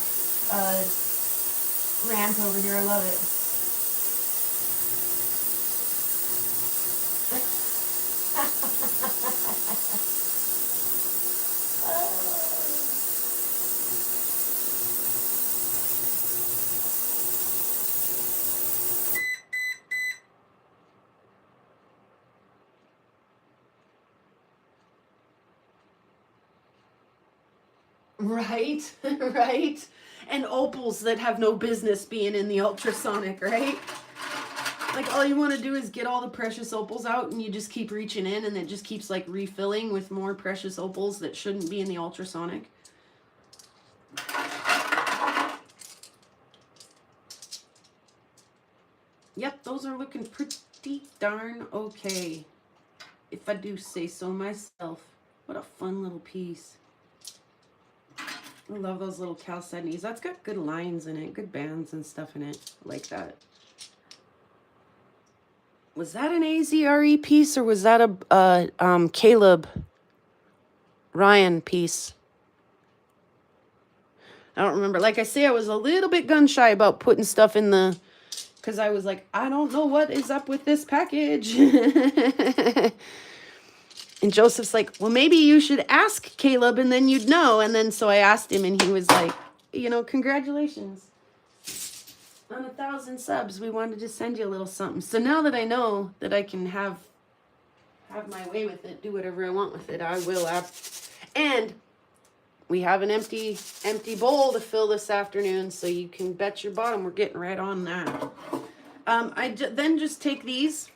Speaker 2: rant over here. I love it. Right, right. And opals that have no business being in the ultrasonic, right? Like all you want to do is get all the precious opals out and you just keep reaching in and it just keeps like refilling with more precious opals that shouldn't be in the ultrasonic. Yep, those are looking pretty darn okay, if I do say so myself. What a fun little piece. I love those little chalcedonies. That's got good lines in it, good bands and stuff in it. I like that. Was that an AZRE piece or was that a Caleb Ryan piece? I don't remember. Like I say, I was a little bit gun shy about putting stuff in the, because I was like, I don't know what is up with this package. And Joseph's like, well, maybe you should ask Caleb and then you'd know. And then so I asked him and he was like, you know, congratulations. on 1,000 subs, we wanted to send you a little something. So now that I know that I can have my way with it, do whatever I want with it, I will. And we have an empty bowl to fill this afternoon, so you can bet your bottom we're getting right on that. Then just take these,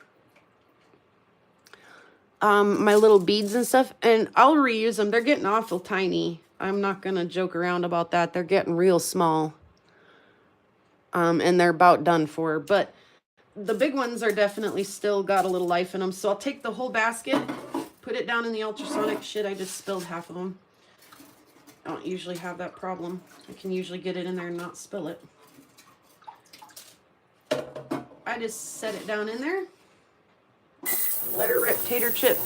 Speaker 2: my little beads and stuff, and I'll reuse them. They're getting awful tiny. I'm not gonna joke around about that. They're getting real small. And they're about done for, but the big ones are definitely still got a little life in them. So I'll take the whole basket, put it down in the ultrasonic. Shit, I just spilled half of them. I don't usually have that problem. I can usually get it in there and not spill it. I just set it down in there. Let her rip. Tater chip.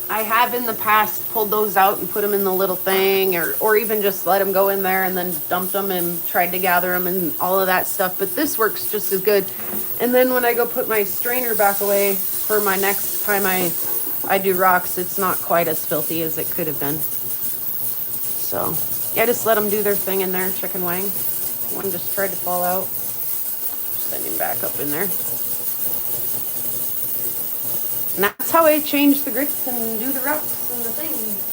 Speaker 2: I have in the past pulled those out and put them in the little thing, or even just let them go in there and then dumped them and tried to gather them and all of that stuff. But this works just as good. And then when I go put my strainer back away for my next time I do rocks, it's not quite as filthy as it could have been. So yeah, just let them do their thing in there. Chicken wang. One just tried to fall out. Send him back up in there. And that's how I change the grits and do the rocks and the thing.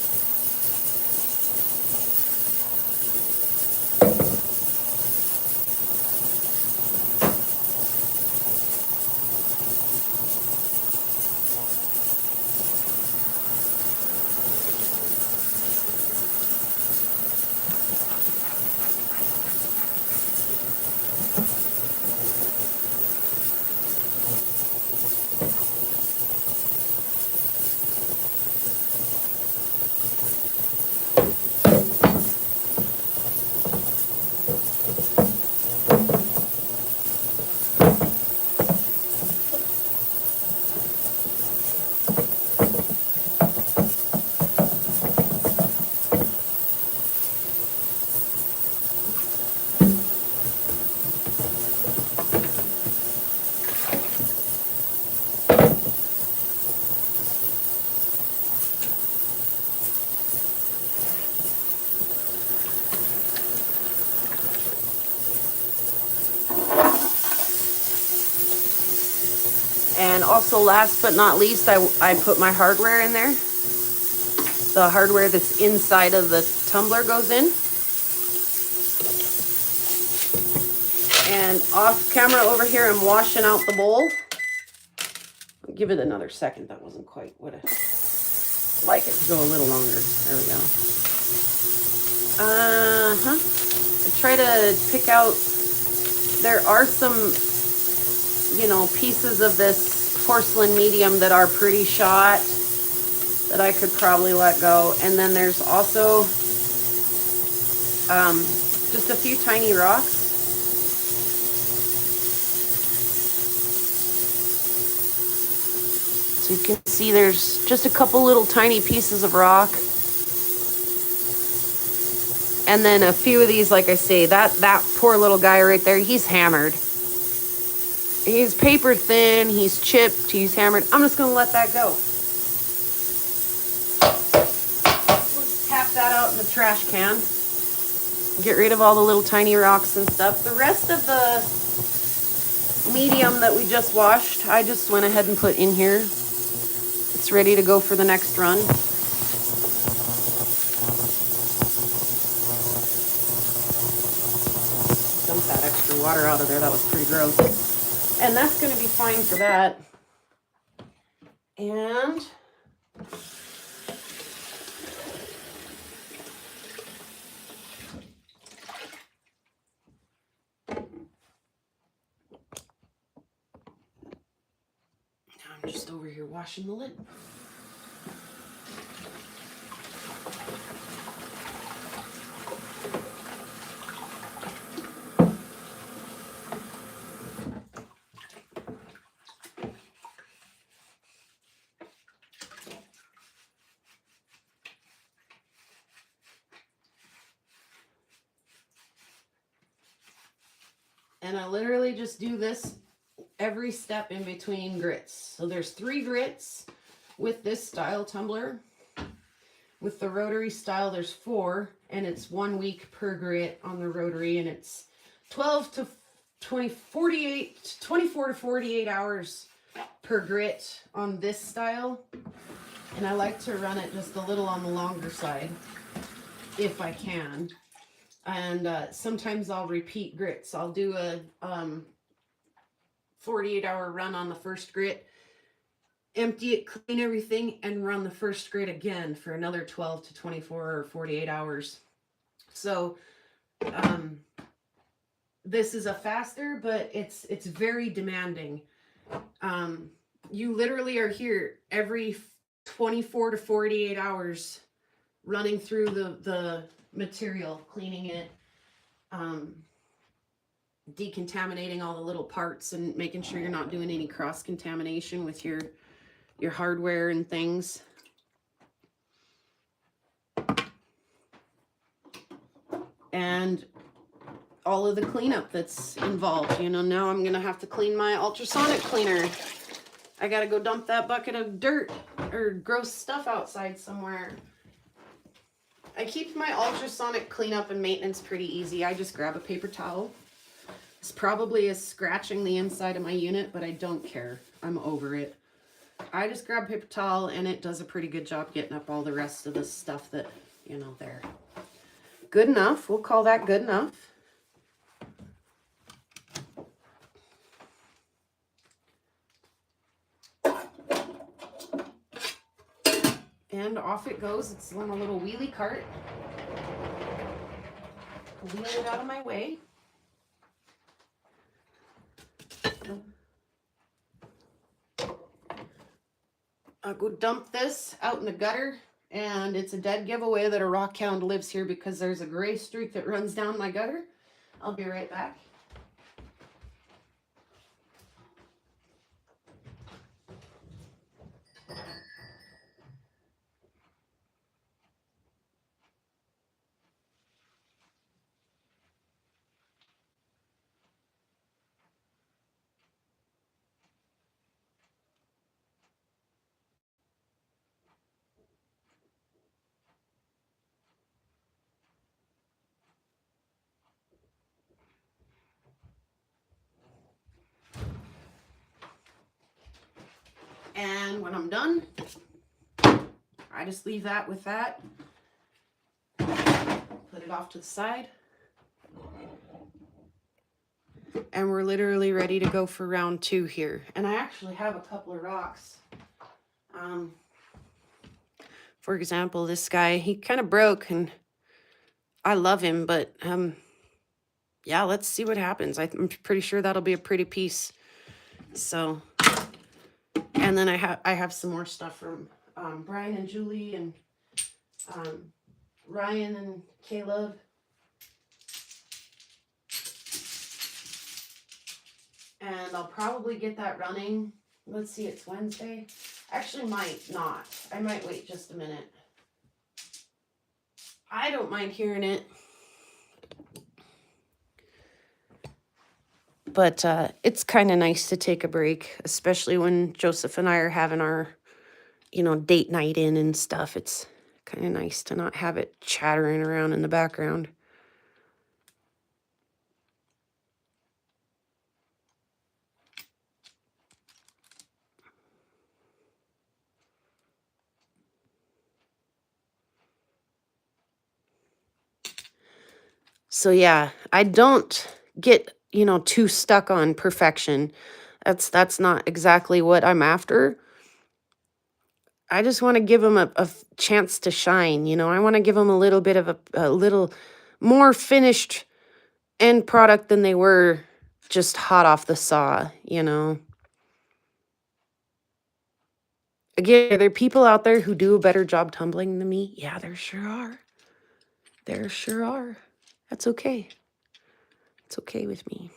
Speaker 2: And also, last but not least, I put my hardware in there. The hardware that's inside of the tumbler goes in. And off camera over here, I'm washing out the bowl. I'll give it another second. That wasn't quite what I like it to go a little longer. There we go. I try to pick out, there are some, pieces of this porcelain medium that are pretty shot that I could probably let go. And then there's also just a few tiny rocks. So you can see there's just a couple little tiny pieces of rock. And then a few of these, like I say, that poor little guy right there, he's hammered. He's paper thin, he's chipped, he's hammered. I'm just gonna let that go. Let's tap that out in the trash can. Get rid of all the little tiny rocks and stuff. The rest of the medium that we just washed, I just went ahead and put in here. It's ready to go for the next run. Dump that extra water out of there. That was pretty gross. And that's going to be fine for that. And I'm just over here washing the lid. And I literally just do this every step in between grits. So there's 3 grits with this style tumbler. With the rotary style, there's 4, and it's 1 week per grit on the rotary, and it's 12 to 24 to 48 hours per grit on this style. And I like to run it just a little on the longer side if I can. And sometimes I'll repeat grits. I'll do a 48-hour run on the first grit, empty it, clean everything, and run the first grit again for another 12 to 24 or 48 hours. So this is a faster, but it's very demanding. You literally are here every 24 to 48 hours running through the material, cleaning it, decontaminating all the little parts and making sure you're not doing any cross contamination with your hardware and things. And all of the cleanup that's involved. You know, now I'm gonna have to clean my ultrasonic cleaner. I gotta go dump that bucket of dirt or gross stuff outside somewhere. I keep my ultrasonic cleanup and maintenance pretty easy. I just grab a paper towel. This probably is scratching the inside of my unit, but I don't care. I'm over it. I just grab a paper towel and it does a pretty good job getting up all the rest of the stuff that, you know, there. Good enough. We'll call that good enough. And off it goes. It's on a little wheelie cart. Wheel it out of my way. I'll go dump this out in the gutter, and it's a dead giveaway that a rockhound lives here because there's a gray streak that runs down my gutter. I'll be right back. And when I'm done, I just leave that with that. Put it off to the side. And we're literally ready to go for round 2 here. And I actually have a couple of rocks. For example, this guy, he kind of broke, and I love him, but yeah, let's see what happens. I'm pretty sure that'll be a pretty piece. So, and then I have some more stuff from Brian and Julie and Ryan and Caleb. And I'll probably get that running. Let's see, it's Wednesday. Actually, might not. I might wait just a minute. I don't mind hearing it. But it's kind of nice to take a break, especially when Joseph and I are having our, you know, date night in and stuff. It's kind of nice to not have it chattering around in the background. So yeah, I don't get, you know, too stuck on perfection. That's not exactly what I'm after. I just want to give them a chance to shine, you know. I want to give them a little bit of a little more finished end product than they were just hot off the saw, you know. Again, are there people out there who do a better job tumbling than me? Yeah, there sure are. There sure are. That's okay. It's okay with me.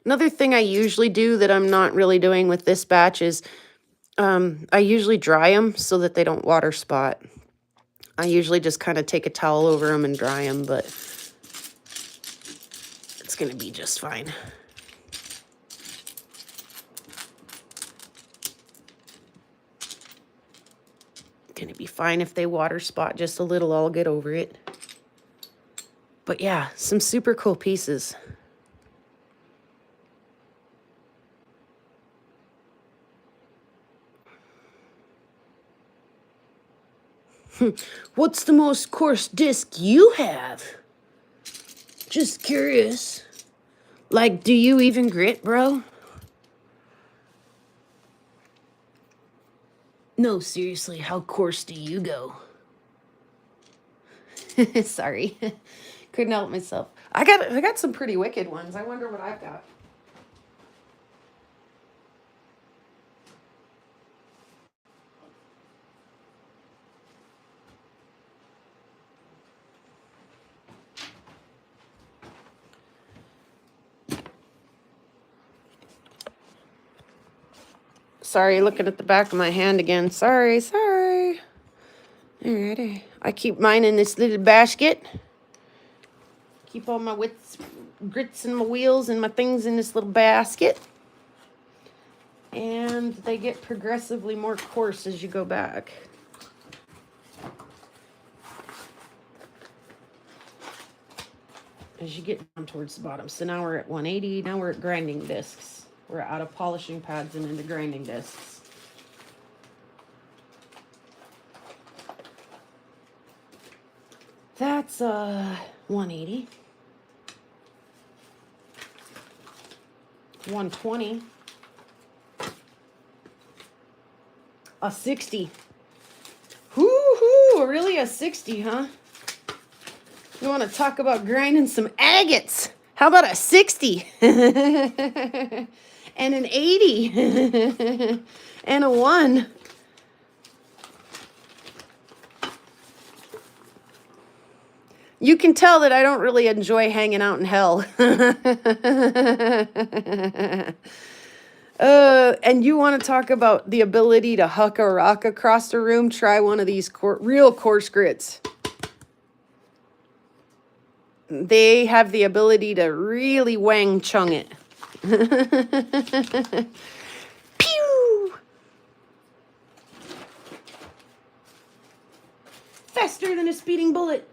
Speaker 2: Another thing I usually do that I'm not really doing with this batch is I usually dry them so that they don't water spot. I usually just kind of take a towel over them and dry them, but it's going to be just fine. gonna be fine. If they water spot just a little, I'll get over it. But yeah, some super cool pieces. What's the most coarse disc you have? Just curious. Like, do you even grit, bro? No, seriously, how coarse do you go? Sorry. Couldn't help myself. I got some pretty wicked ones. I wonder what I've got. Sorry, looking at the back of my hand again. Sorry. Alrighty. I keep mine in this little basket. Keep all my grits and my wheels and my things in this little basket. And they get progressively more coarse as you go back. As you get down towards the bottom. So now we're at 180. Now we're at grinding discs. We're out of polishing pads and into grinding discs. That's 180. 120. A 60. Whoo-hoo, really a 60, huh? You want to talk about grinding some agates? How about a 60? And an 80? And a 1? You can tell that I don't really enjoy hanging out in hell. And you want to talk about the ability to huck a rock across the room? Try one of these real coarse grits. They have the ability to really wang chung it. Pew! Faster than a speeding bullet.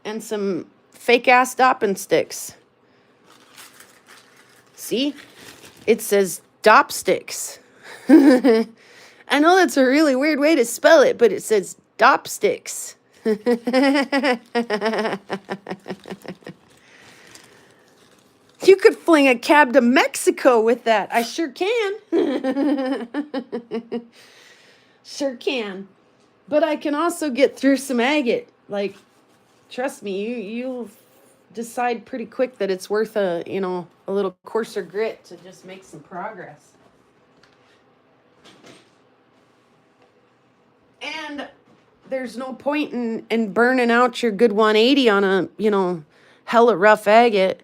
Speaker 2: And some fake ass dopping sticks. See? It says dop sticks. I know that's a really weird way to spell it, but it says dop sticks. You could fling a cab to Mexico with that. I sure can. Sure can. But I can also get through some agate. Like, trust me, you'll decide pretty quick that it's worth a little coarser grit to just make some progress. And there's no point in burning out your good 180 on a, hella rough agate.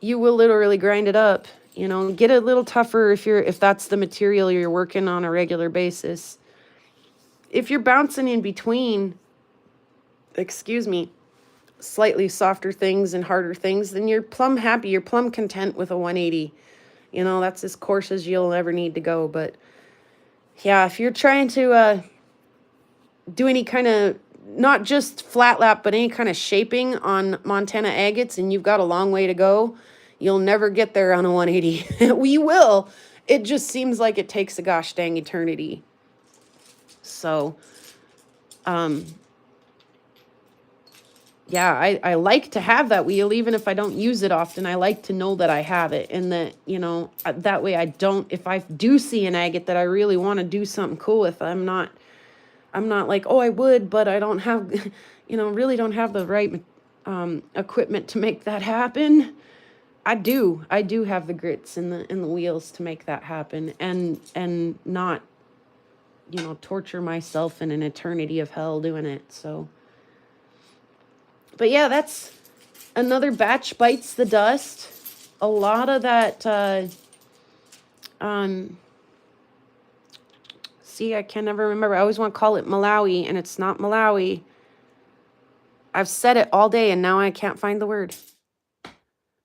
Speaker 2: You will literally grind it up. Get a little tougher if that's the material you're working on a regular basis. If you're bouncing in between, slightly softer things and harder things, then you're plumb happy. You're plumb content with a 180. That's as coarse as you'll ever need to go. But yeah, if you're trying to do any kind of, not just flat lap, but any kind of shaping on Montana agates, and you've got a long way to go, you'll never get there on a 180. We will. It just seems like it takes a gosh dang eternity. So, yeah, I like to have that wheel, even if I don't use it often. I like to know that I have it, and that, that way if I do see an agate that I really want to do something cool with, I'm not like, oh, I would, but I don't have, really don't have the right equipment to make that happen. I do have the grits and the wheels to make that happen, and not, torture myself in an eternity of hell doing it. So, but yeah, that's another batch bites the dust. A lot of that, see, I can never remember. I always want to call it Malawi, and it's not Malawi. I've said it all day and now I can't find the word.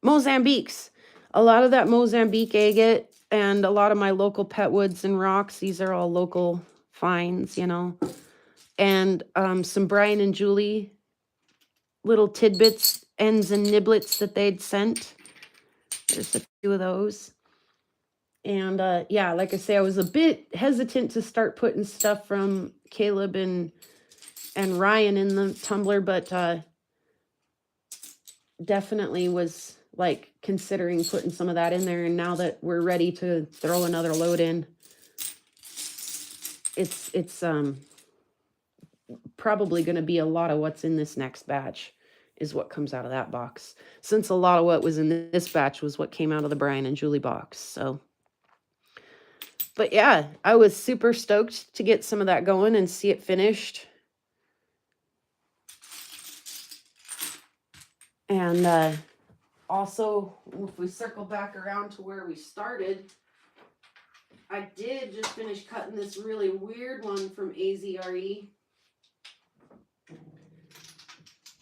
Speaker 2: Mozambiques. A lot of that Mozambique agate and a lot of my local petwoods and rocks. These are all local finds, you know. And some Brian and Julie little tidbits, ends and niblets that they'd sent. There's a few of those. And yeah, like I say, I was a bit hesitant to start putting stuff from Caleb and Ryan in the tumbler, but definitely was like considering putting some of that in there. And now that we're ready to throw another load in, it's probably going to be a lot of what's in this next batch is what comes out of that box, since a lot of what was in this batch was what came out of the Brian and Julie box. So, but yeah, I was super stoked to get some of that going and see it finished. And also, if we circle back around to where we started, I did just finish cutting this really weird one from AZRE.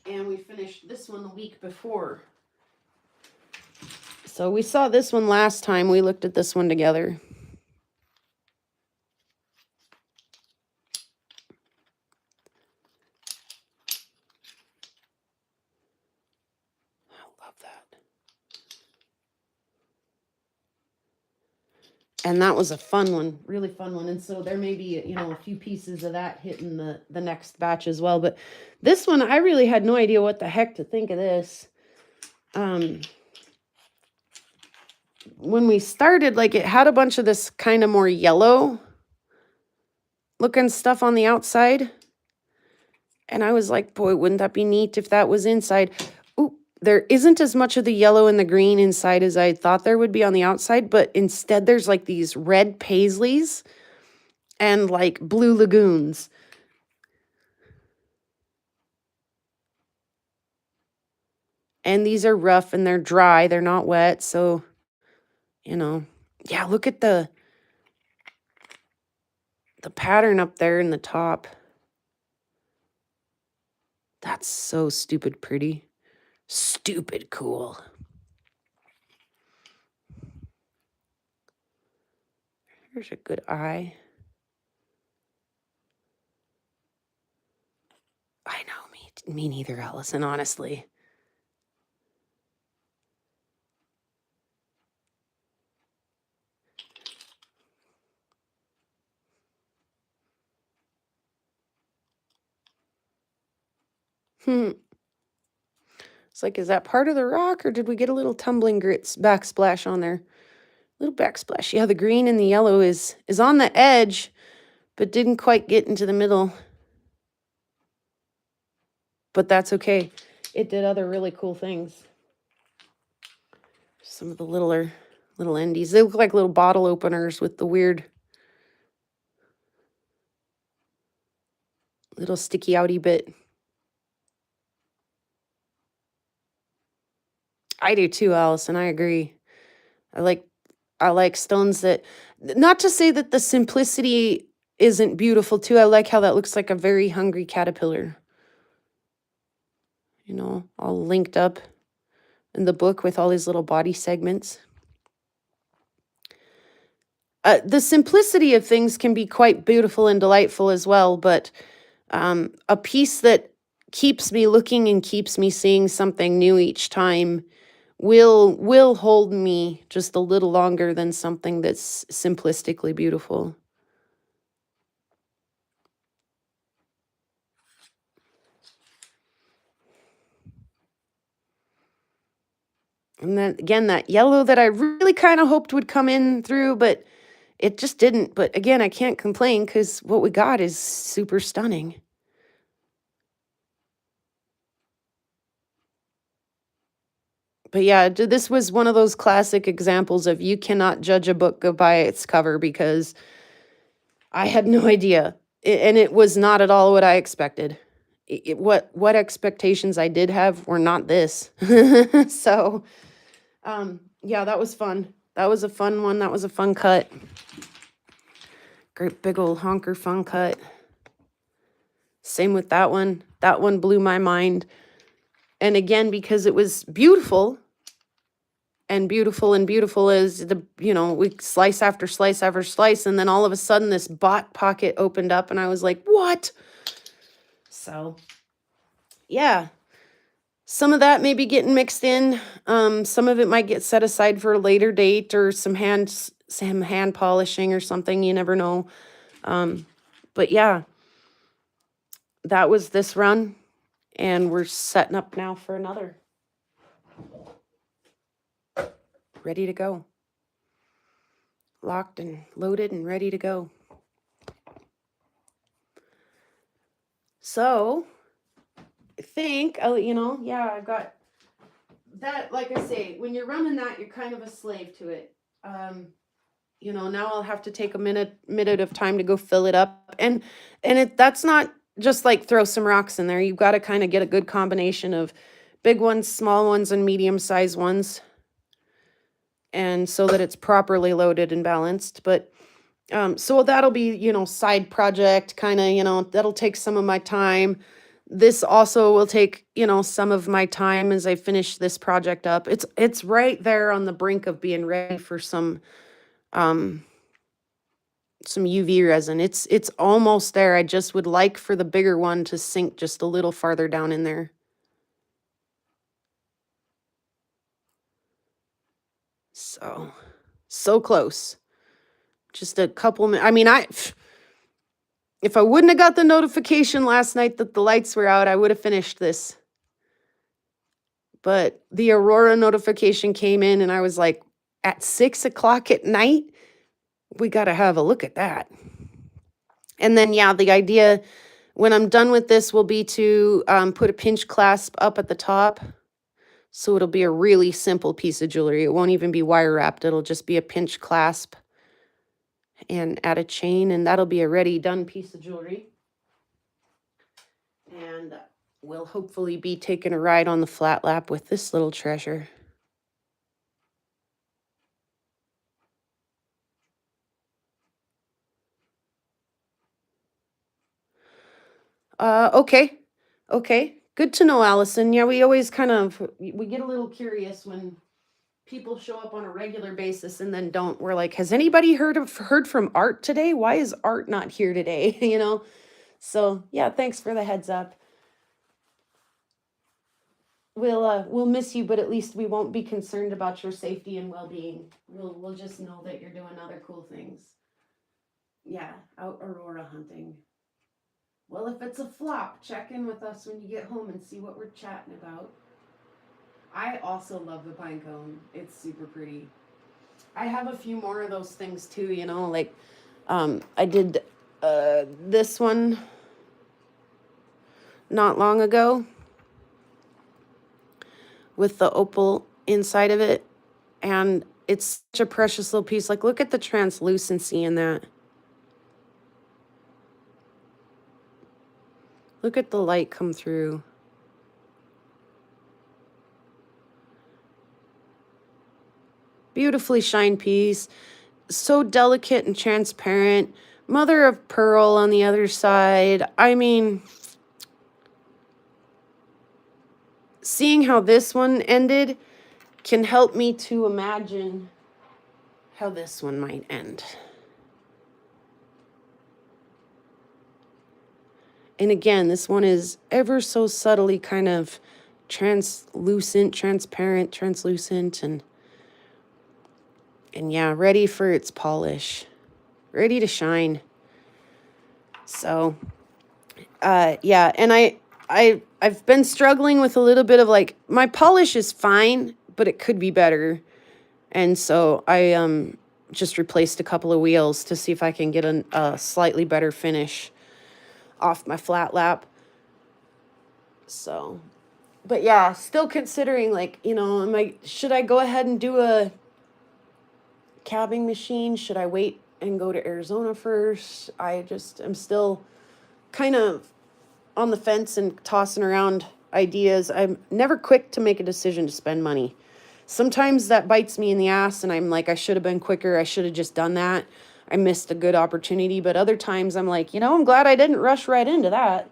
Speaker 2: And we finished this one the week before. So we saw this one last time. We looked at this one together. I love that. And that was a fun one, really fun one. And so there may be, you know, a few pieces of that hitting the next batch as well. But this one, I really had no idea what the heck to think of this. When we started, like, it had a bunch of this kind of more yellow looking stuff on the outside. And I was like, boy, wouldn't that be neat if that was inside? Ooh, there isn't as much of the yellow and the green inside as I thought there would be on the outside, but instead there's like these red paisleys and like blue lagoons. And these are rough and they're dry. They're not wet. So, you know, yeah, look at the pattern up there in the top. That's so stupid pretty. Stupid cool. Here's a good eye. I know, me neither, Allison, honestly. It's like, is that part of the rock, or did we get a little tumbling grits backsplash on there? Little backsplash. Yeah, the green and the yellow is on the edge, but didn't quite get into the middle. But that's okay. It did other really cool things. Some of the little endies. They look like little bottle openers with the weird little sticky outy bit. I do too, Allison. I agree. I like stones that, not to say that the simplicity isn't beautiful too. I like how that looks like a very hungry caterpillar. You know, all linked up in the book with all these little body segments. The simplicity of things can be quite beautiful and delightful as well, but a piece that keeps me looking and keeps me seeing something new each time will hold me just a little longer than something that's simplistically beautiful. And then again, that yellow that I really kind of hoped would come in through, but it just didn't. But again, I can't complain because what we got is super stunning. But yeah, this was one of those classic examples of you cannot judge a book by its cover, because I had no idea. And it was not at all what I expected. What expectations I did have were not this. So, yeah, that was fun. That was a fun one. That was a fun cut. Great big old honker fun cut. Same with that one. That one blew my mind. And again, because it was beautiful and beautiful and beautiful as the, we slice after slice after slice. And then all of a sudden this bot pocket opened up and I was like, what? So yeah, some of that may be getting mixed in. Some of it might get set aside for a later date or some hand polishing or something. You never know. But yeah, that was this run, and we're setting up now for another. Ready to go. Locked and loaded and ready to go. So I think, yeah, I've got that. Like I say, when you're running that, you're kind of a slave to it. Now I'll have to take a minute of time to go fill it up. And that's not just like throw some rocks in there. You've got to kind of get a good combination of big ones, small ones, and medium-sized ones. And so that it's properly loaded and balanced. But so that'll be, side project kind of, that'll take some of my time. This also will take, some of my time as I finish this project up. It's right there on the brink of being ready for some UV resin. It's almost there. I just would like for the bigger one to sink just a little farther down in there. So close. Just a couple minutes. I mean, if I wouldn't have got the notification last night that the lights were out, I would have finished this. But the Aurora notification came in and I was like, at 6 o'clock at night, we got to have a look at that. And then, yeah, the idea when I'm done with this will be to put a pinch clasp up at the top. So it'll be a really simple piece of jewelry. It won't even be wire wrapped. It'll just be a pinch clasp and add a chain, and that'll be a ready, done piece of jewelry. And we'll hopefully be taking a ride on the flat lap with this little treasure. Okay. Good to know, Allison. Yeah, we always we get a little curious when people show up on a regular basis and then don't. We're like, has anybody heard from Art today? Why is Art not here today? So yeah, thanks for the heads up. We'll miss you, but at least we won't be concerned about your safety and well-being. We'll just know that you're doing other cool things. Yeah, out Aurora hunting. Well, if it's a flop, check in with us when you get home and see what we're chatting about. I also love the pine cone. It's super pretty. I have a few more of those things too, like I did this one not long ago with the opal inside of it, and it's such a precious little piece. Like, look at the translucency in that. Look at the light come through. Beautifully shined piece. So delicate and transparent. Mother of pearl on the other side. I mean, seeing how this one ended can help me to imagine how this one might end. And again, this one is ever so subtly kind of translucent, and yeah, ready for its polish. Ready to shine. So, yeah, and I've been struggling with a little bit of like, my polish is fine, but it could be better. And so I just replaced a couple of wheels to see if I can get a slightly better finish off my flat lap. So, but yeah, still considering like, should I go ahead and do a cabbing machine? Should I wait and go to Arizona first? I'm still kind of on the fence and tossing around ideas. I'm never quick to make a decision to spend money. Sometimes that bites me in the ass and I'm like, I should have been quicker. I should have just done that. I missed a good opportunity. But other times I'm like, I'm glad I didn't rush right into that.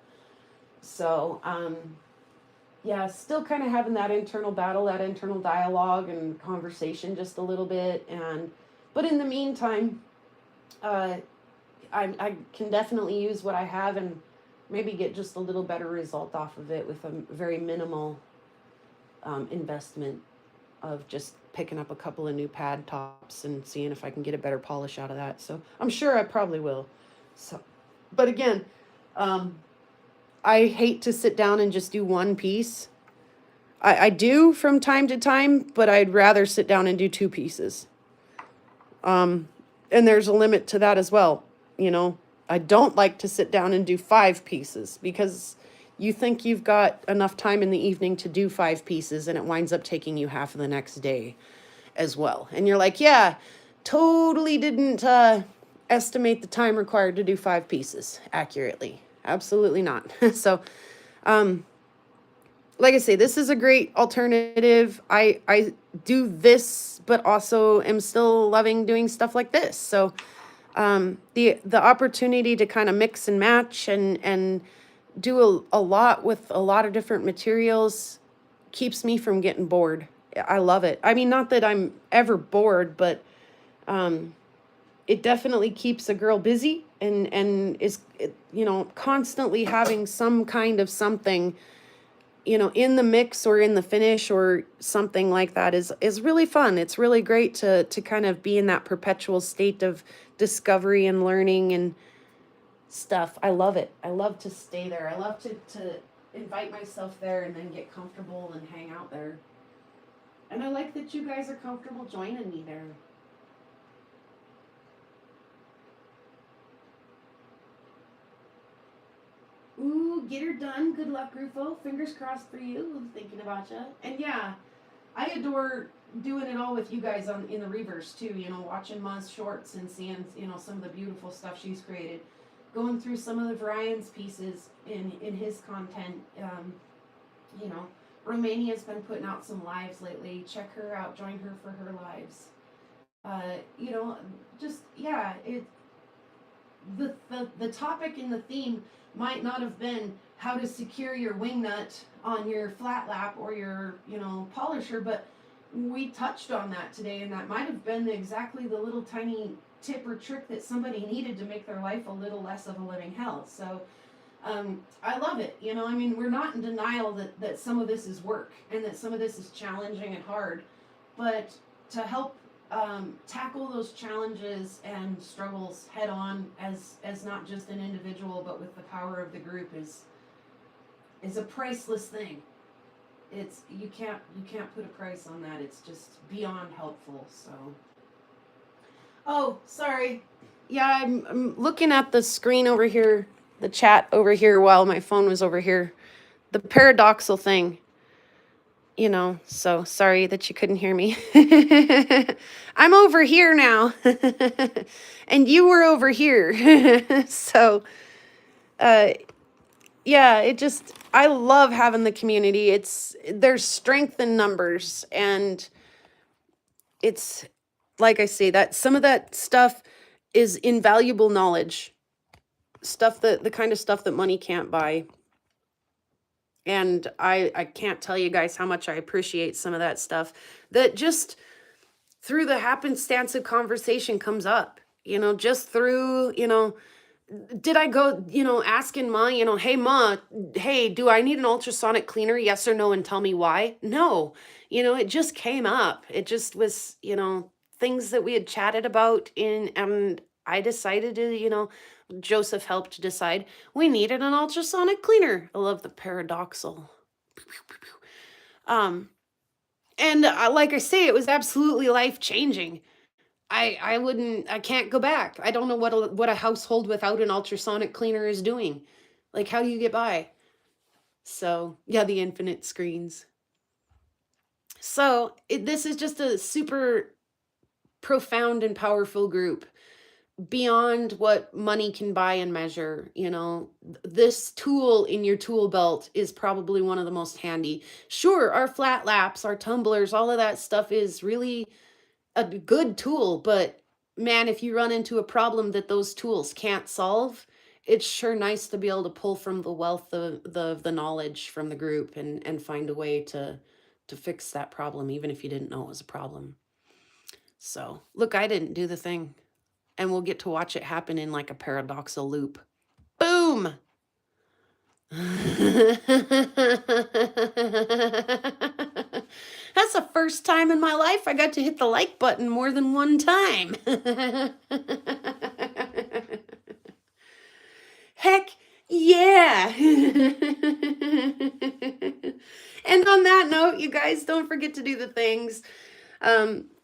Speaker 2: So, yeah, still kind of having that internal battle, that internal dialogue and conversation just a little bit. But in the meantime, uh, I can definitely use what I have and maybe get just a little better result off of it with a very minimal investment of just picking up a couple of new pad tops and seeing if I can get a better polish out of that. So I'm sure I probably will. So, but again, um, I hate to sit down and just do one piece. I do from time to time, but I'd rather sit down and do two pieces. And there's a limit to that as well. You know, I don't like to sit down and do 5 pieces because you think you've got enough time in the evening to do 5 pieces and it winds up taking you half of the next day as well. And you're like, yeah, totally didn't estimate the time required to do 5 pieces accurately. Absolutely not. So, like I say, this is a great alternative. I do this, but also am still loving doing stuff like this. So, the opportunity to kind of mix and match and do a lot with a lot of different materials keeps me from getting bored. I love it. I mean, not that I'm ever bored, but it definitely keeps a girl busy and is, you know, constantly having some kind of something, you know, in the mix or in the finish or something like that is really fun. It's really great to kind of be in that perpetual state of discovery and learning and stuff. I love it. I love to stay there. I love to invite myself there and then get comfortable and hang out there. And I like that you guys are comfortable joining me there. Ooh, get her done. Good luck, Rufo. Fingers crossed for you. I'm thinking about you. And yeah, I adore doing it all with you guys on in the reverse too. You know, watching Ma's shorts and seeing, you know, some of the beautiful stuff she's created. Going through some of the Brian's pieces in his content. You know, Romania's been putting out some lives lately. Check her out. Join her for her lives. You know, just yeah, the topic and the theme might not have been how to secure your wing nut on your flat lap or your, you know, polisher, but we touched on that today, and that might have been exactly the little tiny tip or trick that somebody needed to make their life a little less of a living hell. So I love it. You know, I mean, we're not in denial that some of this is work and that some of this is challenging and hard, but to help tackle those challenges and struggles head on as not just an individual but with the power of the group is a priceless thing. It's you can't put a price on that. It's just beyond helpful. So oh, sorry. Yeah, I'm looking at the screen over here, the chat over here while my phone was over here. The paradoxal thing. You know, so sorry that you couldn't hear me. I'm over here now. And you were over here. So, yeah, I love having the community. There's strength in numbers. And it's, like I say, that some of that stuff is invaluable knowledge. The kind of stuff that money can't buy. And I can't tell you guys how much I appreciate some of that stuff that just through the happenstance of conversation comes up, you know, just through, you know, did I go, you know, asking Ma, you know, hey Ma, hey, do I need an ultrasonic cleaner? Yes or no, and tell me why? No, you know, it just came up. It just was, you know, things that we had chatted about and I decided to, you know, Joseph helped decide we needed an ultrasonic cleaner. I love the paradoxal. Um, and like I say, it was absolutely life changing. I can't go back. I don't know what a household without an ultrasonic cleaner is doing. Like, how do you get by? So yeah, the infinite screens. So this is just a super profound and powerful group beyond what money can buy and measure. You know, this tool in your tool belt is probably one of the most handy. Sure, our flat laps, our tumblers, all of that stuff is really a good tool, but man, if you run into a problem that those tools can't solve, it's sure nice to be able to pull from the wealth of the knowledge from the group and find a way to fix that problem, even if you didn't know it was a problem. So look, I didn't do the thing, and we'll get to watch it happen in like a paradoxal loop. Boom. That's the first time in my life I got to hit the like button more than one time. Heck yeah. And on that note, you guys don't forget to do the things.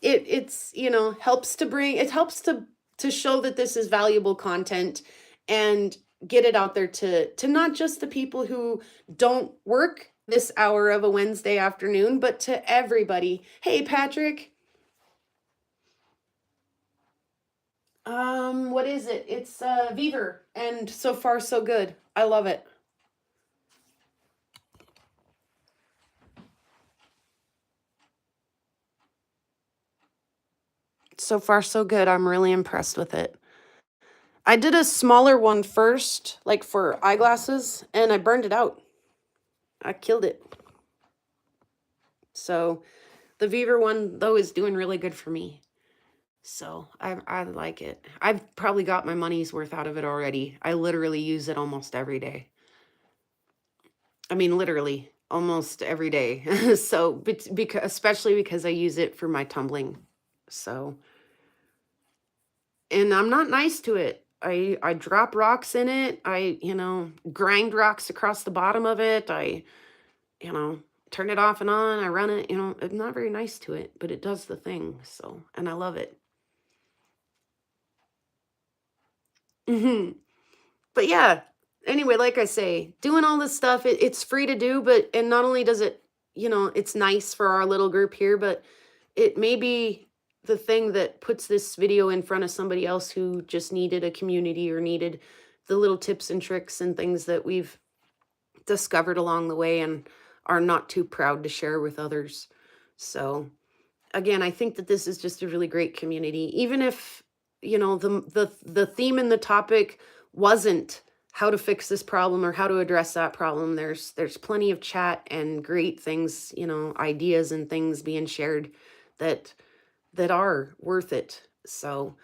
Speaker 2: It's, you know, helps to show that this is valuable content and get it out there to not just the people who don't work this hour of a Wednesday afternoon, but to everybody. Hey, Patrick. What is it? It's Beaver, and so far so good. I love it. So far so good. I'm really impressed with it. I did a smaller one first, like for eyeglasses, and I burned it out. I killed it. So the Beaver one, though, is doing really good for me. So I like it. I've probably got my money's worth out of it already. I literally use it almost every day. I mean, literally almost every day. So, because especially because I use it for my tumbling. So, and I'm not nice to it. I drop rocks in it. I, you know, grind rocks across the bottom of it. I, you know, turn it off and on. I run it, you know, I'm not very nice to it, but it does the thing. So, and I love it. But yeah, anyway, like I say, doing all this stuff, it's free to do, but, and not only does it, you know, it's nice for our little group here, but it may be the thing that puts this video in front of somebody else who just needed a community or needed the little tips and tricks and things that we've discovered along the way and are not too proud to share with others. So again, I think that this is just a really great community, even if, you know, the theme and the topic wasn't how to fix this problem or how to address that problem. There's plenty of chat and great things, you know, ideas and things being shared that are worth it. So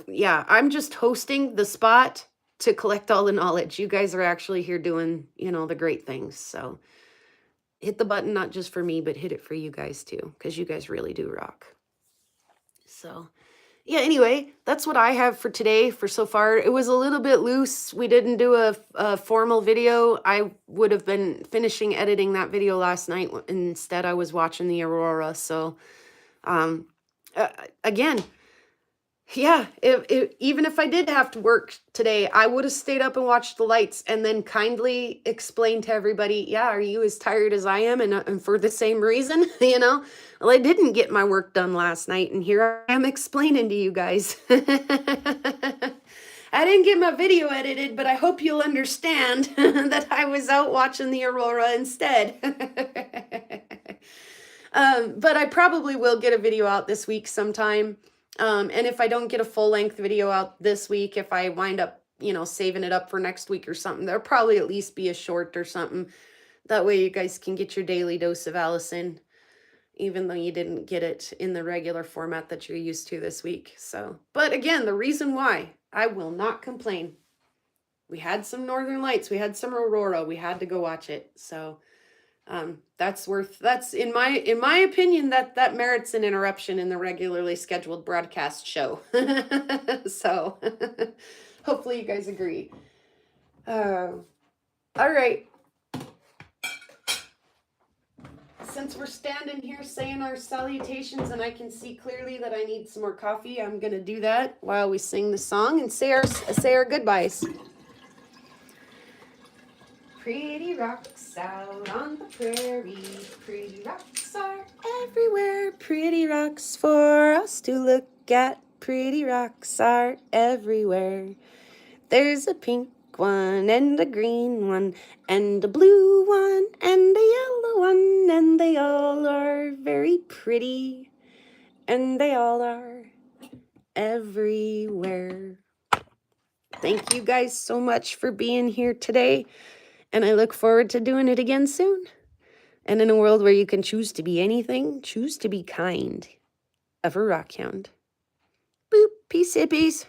Speaker 2: yeah, I'm just hosting the spot to collect all the knowledge. You guys are actually here doing, you know, the great things. So hit the button, not just for me, but hit it for you guys too, because you guys really do rock. So yeah, anyway, that's what I have for today for so far. It was a little bit loose. We didn't do a formal video. I would have been finishing editing that video last night. Instead, I was watching the aurora. So again, yeah, even if I did have to work today, I would have stayed up and watched the lights and then kindly explained to everybody, yeah, are you as tired as I am? And for the same reason, you know, well, I didn't get my work done last night, and here I am explaining to you guys. I didn't get my video edited, but I hope you'll understand that I was out watching the aurora instead. But I probably will get a video out this week sometime. And if I don't get a full-length video out this week, if I wind up, you know, saving it up for next week or something, there'll probably at least be a short or something. That way you guys can get your daily dose of Allison, even though you didn't get it in the regular format that you're used to this week. So, but again, the reason why I will not complain. We had some northern lights, we had some aurora, we had to go watch it. So that's in my opinion, that merits an interruption in the regularly scheduled broadcast show. So hopefully you guys agree. All right. Since we're standing here saying our salutations and I can see clearly that I need some more coffee, I'm gonna do that while we sing the song and say our goodbyes. Pretty rocks out on the prairie, pretty rocks are everywhere, pretty rocks for us to look at, pretty rocks are everywhere. There's a pink one and a green one and a blue one and a yellow one, and they all are very pretty, and they all are everywhere. Thank you guys so much for being here today. And I look forward to doing it again soon. And in a world where you can choose to be anything, choose to be kind. Ever Rockhound. Boop. Peace, hippies.